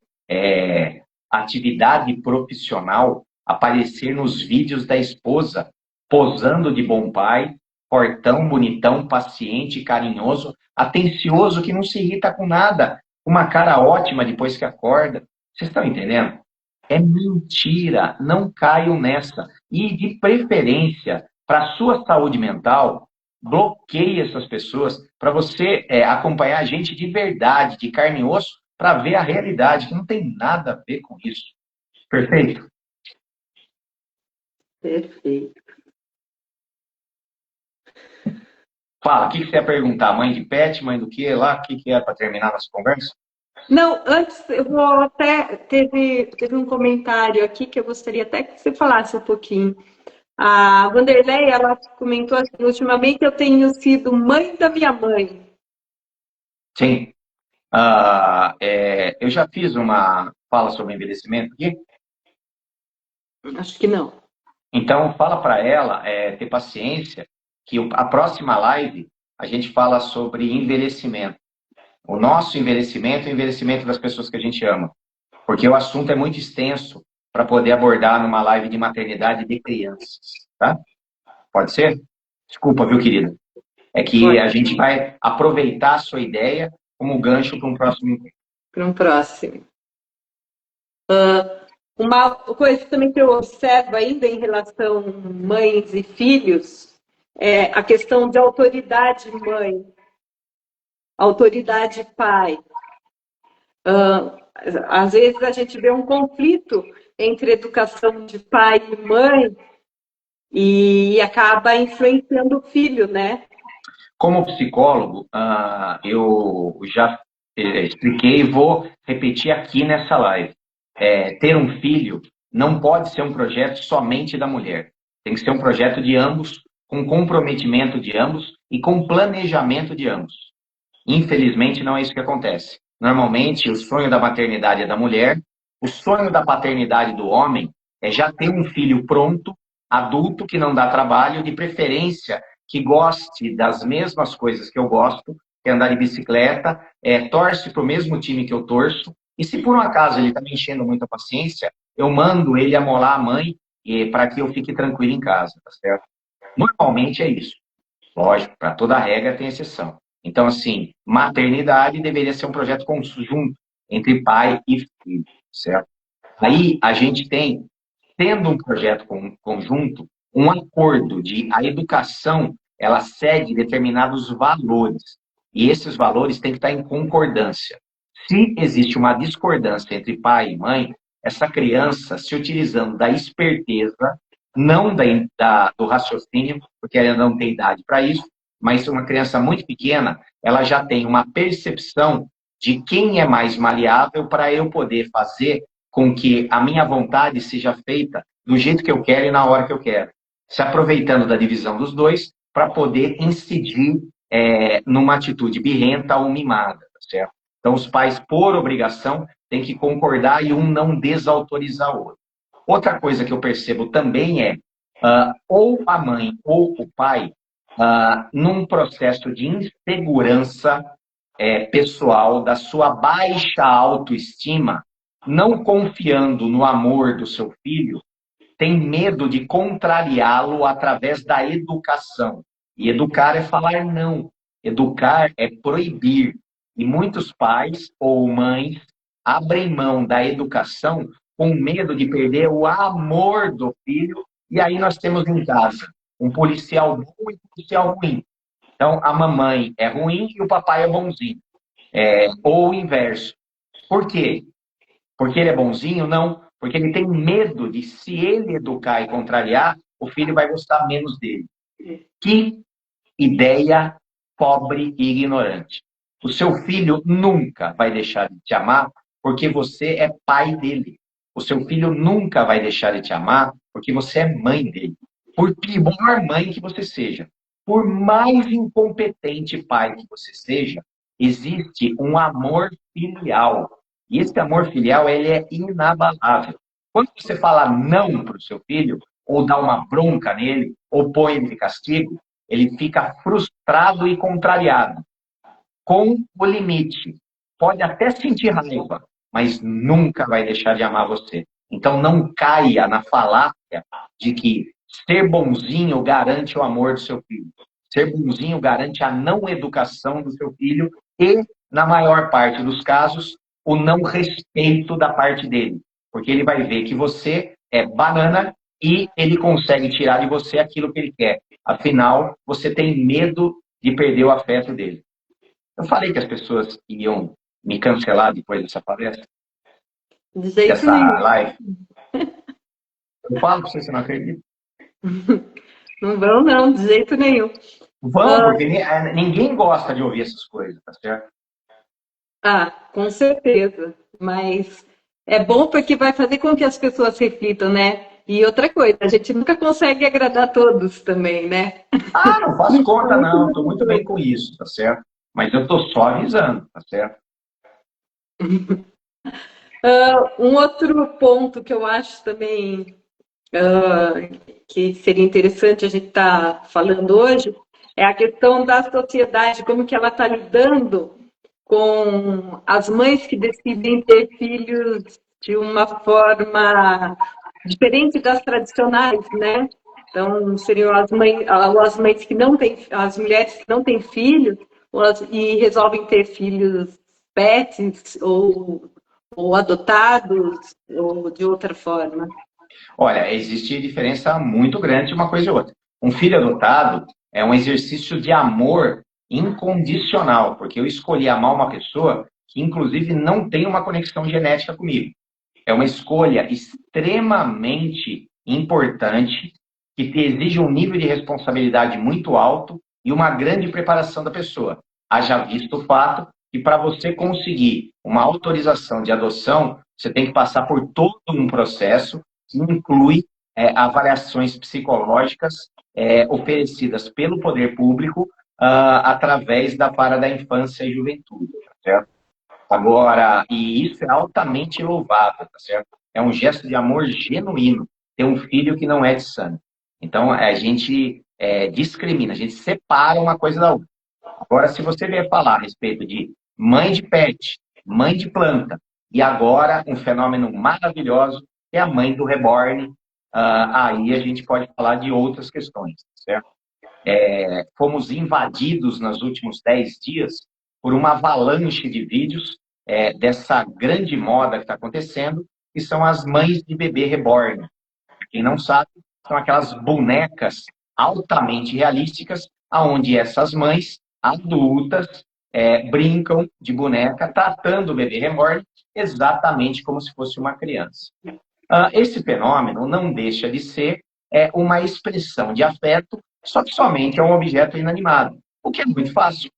atividade profissional aparecer nos vídeos da esposa, posando de bom pai, fortão, bonitão, paciente, carinhoso, atencioso, que não se irrita com nada, uma cara ótima depois que acorda. Vocês estão entendendo? É mentira, não caiam nessa. E, de preferência, para a sua saúde mental, bloqueie essas pessoas para você acompanhar a gente de verdade, de carne e osso, para ver a realidade, que não tem nada a ver com isso. Perfeito? Perfeito. Fala, o que você ia perguntar? Mãe de pet, mãe do quê lá? O que é para terminar nossa conversa? Não, antes eu vou até. Teve um comentário aqui que eu gostaria até que você falasse um pouquinho. A Vanderlei, ela comentou assim: ultimamente eu tenho sido mãe da minha mãe. Sim. Eu já fiz uma fala sobre envelhecimento aqui. Acho que não. Então, fala para ela ter paciência, que a próxima live a gente fala sobre envelhecimento. O nosso envelhecimento e o envelhecimento das pessoas que a gente ama. Porque o assunto é muito extenso para poder abordar numa live de maternidade de crianças, tá? Pode ser? Desculpa, viu, querida? É que a gente vai aproveitar a sua ideia como gancho para um próximo encontro. Para um próximo. Uma coisa também que eu observo ainda em relação mães e filhos é a questão de autoridade mãe, autoridade pai. Às vezes a gente vê um conflito entre educação de pai e mãe e acaba influenciando o filho, né? Como psicólogo, eu já expliquei e vou repetir aqui nessa live. Ter um filho não pode ser um projeto somente da mulher. Tem que ser um projeto de ambos, com comprometimento de ambos e com planejamento de ambos. Infelizmente, não é isso que acontece. Normalmente, o sonho da maternidade é da mulher, o sonho da paternidade do homem é já ter um filho pronto, adulto, que não dá trabalho, de preferência que goste das mesmas coisas que eu gosto, que é andar de bicicleta, torce para o mesmo time que eu torço, e se por um acaso ele está me enchendo muita paciência, eu mando ele amolar a mãe para que eu fique tranquilo em casa, tá certo? Normalmente é isso. Lógico, para toda regra tem exceção. Então, assim, maternidade deveria ser um projeto conjunto entre pai e filho, certo? Aí a gente tem, tendo um projeto conjunto, um acordo de a educação, ela segue determinados valores. E esses valores têm que estar em concordância. Se existe uma discordância entre pai e mãe, essa criança, se utilizando da esperteza, não do raciocínio, porque ela não tem idade para isso, mas uma criança muito pequena, ela já tem uma percepção de quem é mais maleável para eu poder fazer com que a minha vontade seja feita do jeito que eu quero e na hora que eu quero. Se aproveitando da divisão dos dois para poder incidir numa atitude birrenta ou mimada, tá certo? Então, os pais, por obrigação, têm que concordar e um não desautorizar o outro. Outra coisa que eu percebo também é, ou a mãe ou o pai, num processo de insegurança pessoal, da sua baixa autoestima, não confiando no amor do seu filho, tem medo de contrariá-lo através da educação. E educar é falar não. Educar é proibir. E muitos pais ou mães abrem mão da educação com medo de perder o amor do filho. E aí nós temos em casa um policial bom e um policial ruim. Então, a mamãe é ruim e o papai é bonzinho. Ou o inverso. Por quê? Porque ele é bonzinho? Não. Porque ele tem medo de, se ele educar e contrariar, o filho vai gostar menos dele. Que ideia pobre e ignorante. O seu filho nunca vai deixar de te amar porque você é pai dele. O seu filho nunca vai deixar de te amar porque você é mãe dele. Por pior mãe que você seja, por mais incompetente pai que você seja, existe um amor filial. E esse amor filial, ele é inabalável. Quando você fala não para o seu filho, ou dá uma bronca nele, ou põe ele de castigo, ele fica frustrado e contrariado, com o limite. Pode até sentir raiva, mas nunca vai deixar de amar você. Então não caia na falácia de que ser bonzinho garante o amor do seu filho. Ser bonzinho garante a não educação do seu filho e, na maior parte dos casos, o não respeito da parte dele. Porque ele vai ver que você é banana e ele consegue tirar de você aquilo que ele quer. Afinal, você tem medo de perder o afeto dele. Eu falei que as pessoas iam me cancelar depois dessa palestra, dessa live. Eu falo para você não acredita. Não vão, não, de jeito nenhum. Vão, porque ninguém gosta de ouvir essas coisas, tá certo? Com certeza. Mas é bom porque vai fazer com que as pessoas reflitam, né? E outra coisa, a gente nunca consegue agradar todos também, né? Não faço conta, não. Estou muito bem com isso, tá certo? Mas eu estou só avisando, tá certo? Um outro ponto que eu acho também que seria interessante a gente estar falando hoje, é a questão da sociedade, como que ela está lidando com as mães que decidem ter filhos de uma forma diferente das tradicionais, né? Então, seriam as mães que não têm, as mulheres que não têm filhos e resolvem ter filhos pets ou adotados ou de outra forma. Olha, existe diferença muito grande de uma coisa e outra. Um filho adotado é um exercício de amor incondicional, porque eu escolhi amar uma pessoa que, inclusive, não tem uma conexão genética comigo. É uma escolha extremamente importante, que exige um nível de responsabilidade muito alto e uma grande preparação da pessoa. Haja visto o fato que, para você conseguir uma autorização de adoção, você tem que passar por todo um processo que inclui avaliações psicológicas oferecidas pelo poder público através da vara da infância e juventude, certo? Agora, e isso é altamente louvável, tá certo? É um gesto de amor genuíno ter um filho que não é de sangue. Então, a gente discrimina, a gente separa uma coisa da outra. Agora, se você vier falar a respeito de mãe de pet, mãe de planta, e agora um fenômeno maravilhoso, que é a mãe do reborn, aí a gente pode falar de outras questões, certo? Fomos invadidos nos últimos 10 dias por uma avalanche de vídeos dessa grande moda que está acontecendo, que são as mães de bebê reborn. Quem não sabe, são aquelas bonecas altamente realísticas, onde essas mães adultas brincam de boneca, tratando o bebê reborn exatamente como se fosse uma criança. Esse fenômeno não deixa de ser uma expressão de afeto, só que somente é um objeto inanimado, o que é muito fácil.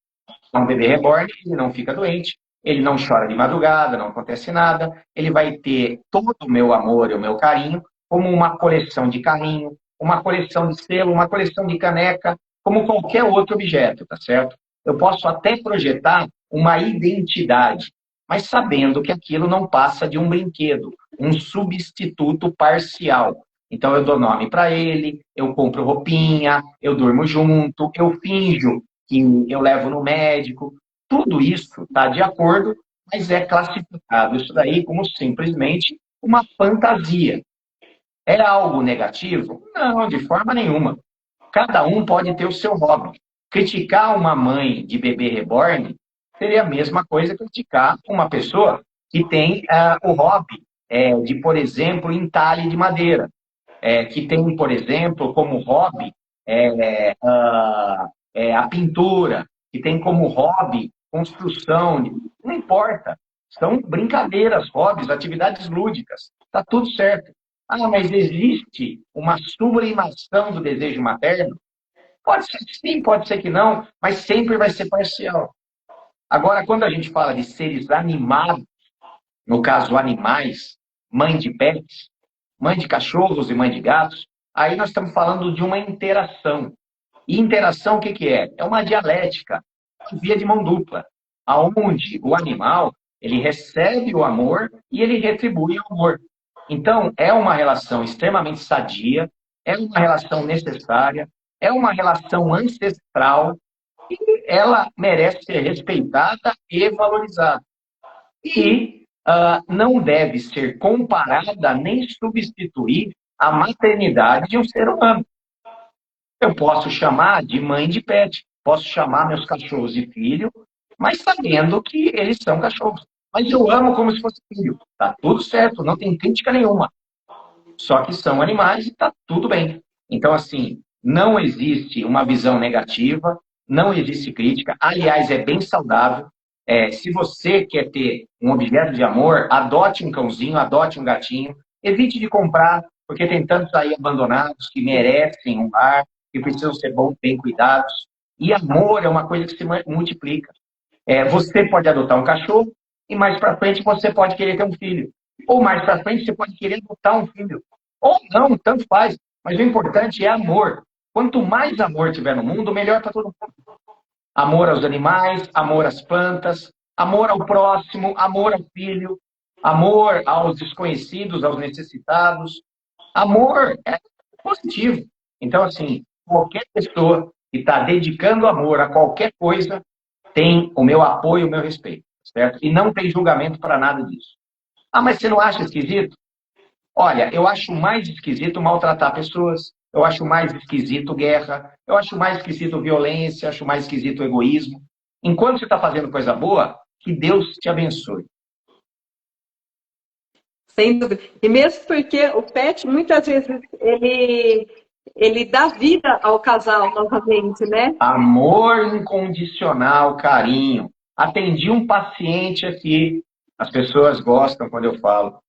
Um bebê reborn, ele não fica doente, ele não chora de madrugada, não acontece nada, ele vai ter todo o meu amor e o meu carinho, como uma coleção de carrinho, uma coleção de selo, uma coleção de caneca, como qualquer outro objeto, tá certo? Eu posso até projetar uma identidade, mas sabendo que aquilo não passa de um brinquedo, um substituto parcial. Então eu dou nome para ele, eu compro roupinha, eu durmo junto, eu finjo que eu levo no médico. Tudo isso está de acordo, mas é classificado isso daí como simplesmente uma fantasia. É algo negativo? Não, de forma nenhuma. Cada um pode ter o seu hobby. Criticar uma mãe de bebê reborn seria a mesma coisa que criticar uma pessoa que tem o hobby de, por exemplo, entalhe de madeira, que tem, por exemplo, como hobby a pintura, que tem como hobby construção. Não importa. São brincadeiras, hobbies, atividades lúdicas. Está tudo certo. Mas existe uma sublimação do desejo materno? Pode ser que sim, pode ser que não, mas sempre vai ser parcial. Agora, quando a gente fala de seres animados, no caso animais, mãe de pets, mãe de cachorros e mãe de gatos, aí nós estamos falando de uma interação. E interação, o que, que é? É uma dialética, via de mão dupla, aonde o animal ele recebe o amor e ele retribui o amor. Então, é uma relação extremamente sadia, é uma relação necessária, é uma relação ancestral e ela merece ser respeitada e valorizada. E não deve ser comparada nem substituir a maternidade de um ser humano. Eu posso chamar de mãe de pet, posso chamar meus cachorros de filho, mas sabendo que eles são cachorros. Mas eu amo como se fosse filho. Tá tudo certo, não tem crítica nenhuma. Só que são animais e tá tudo bem. Então, assim, não existe uma visão negativa, não existe crítica. Aliás, é bem saudável. Se você quer ter um objeto de amor, adote um cãozinho, adote um gatinho. Evite de comprar, porque tem tantos aí abandonados que merecem um lar, que precisam ser bem cuidados. E amor é uma coisa que se multiplica. Você pode adotar um cachorro e mais para frente você pode querer ter um filho. Ou mais para frente você pode querer adotar um filho. Ou não, tanto faz. Mas o importante é amor. Quanto mais amor tiver no mundo, melhor para todo mundo. Amor aos animais, amor às plantas, amor ao próximo, amor ao filho, amor aos desconhecidos, aos necessitados. Amor é positivo. Então, assim, qualquer pessoa que está dedicando amor a qualquer coisa tem o meu apoio, o meu respeito, certo? E não tem julgamento para nada disso. Ah, mas você não acha esquisito? Olha, eu acho mais esquisito maltratar pessoas, eu acho mais esquisito guerra, eu acho mais esquisito violência, acho mais esquisito egoísmo. Enquanto você está fazendo coisa boa, que Deus te abençoe. Sem dúvida. E mesmo porque o pet, muitas vezes, ele dá vida ao casal novamente, né? Amor incondicional, carinho. Atendi um paciente aqui. As pessoas gostam quando eu falo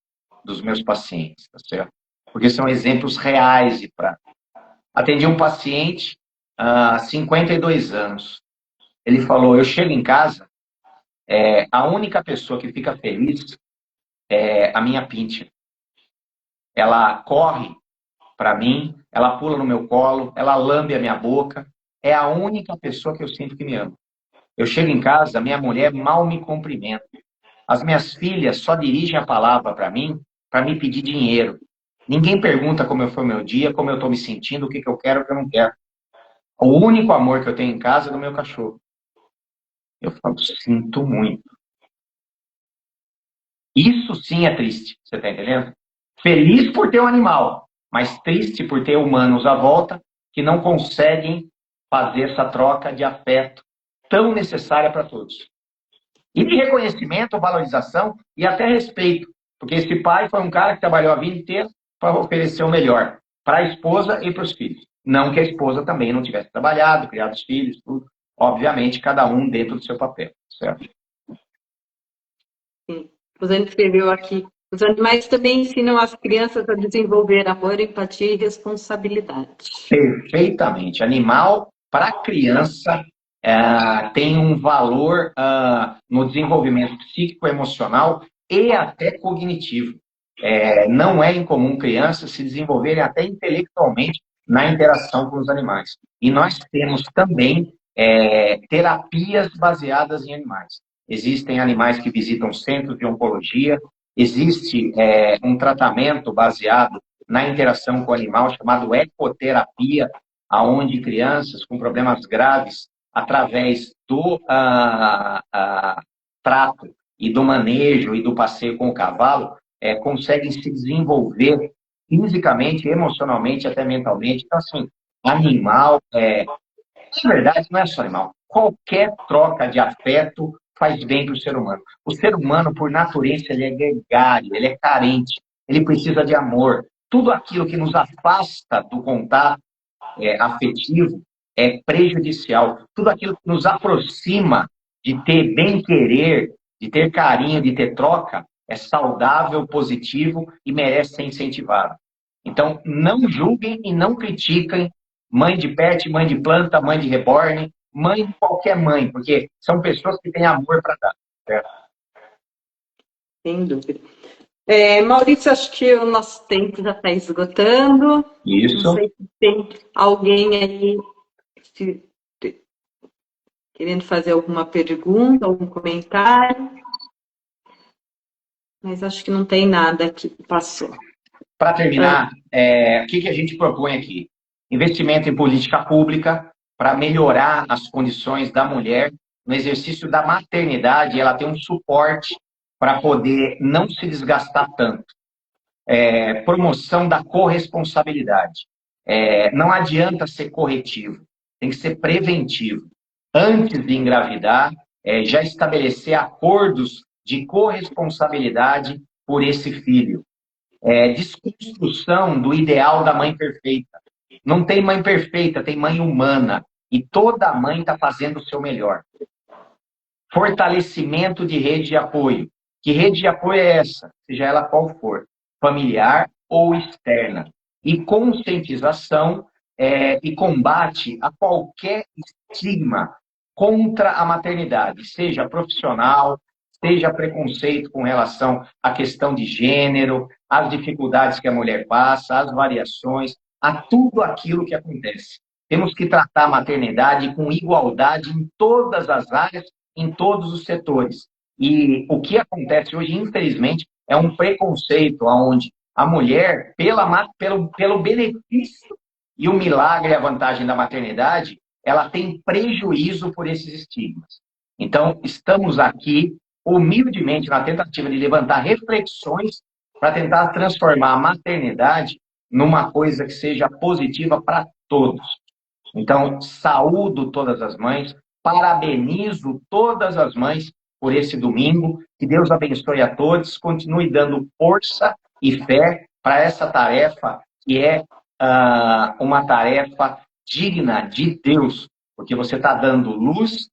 dos meus pacientes, tá certo? Porque são exemplos reais de prática. Atendi um paciente há 52 anos. Ele falou, eu chego em casa, a única pessoa que fica feliz é a minha pinche. Ela corre para mim, ela pula no meu colo, ela lambe a minha boca. É a única pessoa que eu sinto que me ama. Eu chego em casa, minha mulher mal me cumprimenta. As minhas filhas só dirigem a palavra para mim para me pedir dinheiro. Ninguém pergunta como foi o meu dia, como eu estou me sentindo, o que eu quero, o que eu não quero. O único amor que eu tenho em casa é do meu cachorro. Eu falo, sinto muito. Isso sim é triste, você está entendendo? Feliz por ter um animal, mas triste por ter humanos à volta que não conseguem fazer essa troca de afeto tão necessária para todos. E de reconhecimento, valorização e até respeito. Porque esse pai foi um cara que trabalhou a vida inteira para oferecer o melhor para a esposa e para os filhos. Não que a esposa também não tivesse trabalhado, criado os filhos, tudo. Obviamente, cada um dentro do seu papel, certo? Sim. Rosane escreveu aqui. Os animais também ensinam as crianças a desenvolver amor, empatia e responsabilidade. Perfeitamente. Animal, para a criança, tem um valor no desenvolvimento psíquico, emocional e até cognitivo. Não é incomum crianças se desenvolverem até intelectualmente na interação com os animais. E nós temos também terapias baseadas em animais. Existem animais que visitam centros de oncologia, existe um tratamento baseado na interação com o animal chamado ecoterapia, aonde crianças com problemas graves, através do trato e do manejo e do passeio com o cavalo, conseguem se desenvolver fisicamente, emocionalmente, até mentalmente. Então, assim, animal, na verdade, não é só animal. Qualquer troca de afeto faz bem para o ser humano. O ser humano, por natureza, ele é gregário, ele é carente, ele precisa de amor. Tudo aquilo que nos afasta do contato afetivo é prejudicial. Tudo aquilo que nos aproxima de ter bem-querer, de ter carinho, de ter troca, é saudável, positivo e merece ser incentivado. Então, não julguem e não critiquem mãe de pet, mãe de planta, mãe de reborn, mãe de qualquer mãe, porque são pessoas que têm amor para dar. Certo? Sem dúvida. Maurício, acho que o nosso tempo já está esgotando. Isso. Não sei se tem alguém aí querendo fazer alguma pergunta, algum comentário. Mas acho que não tem nada que passou. Para terminar, o que a gente propõe aqui? Investimento em política pública para melhorar as condições da mulher no exercício da maternidade, ela tem um suporte para poder não se desgastar tanto. Promoção da corresponsabilidade. Não adianta ser corretivo, tem que ser preventivo. Antes de engravidar, já estabelecer acordos de corresponsabilidade por esse filho. Desconstrução do ideal da mãe perfeita. Não tem mãe perfeita, tem mãe humana. E toda mãe está fazendo o seu melhor. Fortalecimento de rede de apoio. Que rede de apoio é essa? Seja ela qual for. Familiar ou externa. E conscientização e combate a qualquer estigma contra a maternidade. Seja profissional, seja preconceito com relação à questão de gênero, às dificuldades que a mulher passa, às variações, a tudo aquilo que acontece. Temos que tratar a maternidade com igualdade em todas as áreas, em todos os setores. E o que acontece hoje, infelizmente, é um preconceito onde a mulher, pelo benefício e o milagre e a vantagem da maternidade, ela tem prejuízo por esses estigmas. Então, estamos aqui, humildemente, na tentativa de levantar reflexões para tentar transformar a maternidade numa coisa que seja positiva para todos. Então, saúdo todas as mães, parabenizo todas as mães por esse domingo, que Deus abençoe a todos, continue dando força e fé para essa tarefa, que é uma tarefa digna de Deus, porque você está dando luz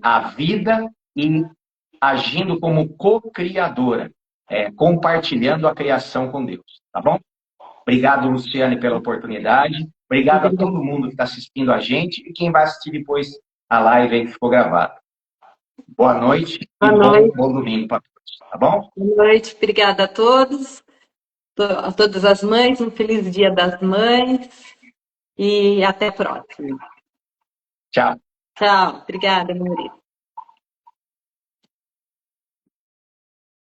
à vida e agindo como co-criadora, compartilhando a criação com Deus, tá bom? Obrigado, Luciane, pela oportunidade. Obrigado a todo mundo que está assistindo a gente e quem vai assistir depois a live aí que ficou gravada. Boa noite e bom domingo para todos, tá bom? Boa noite, obrigada a todos, a todas as mães, um feliz Dia das Mães e até a próxima. Tchau. Tchau, obrigada, Maurício.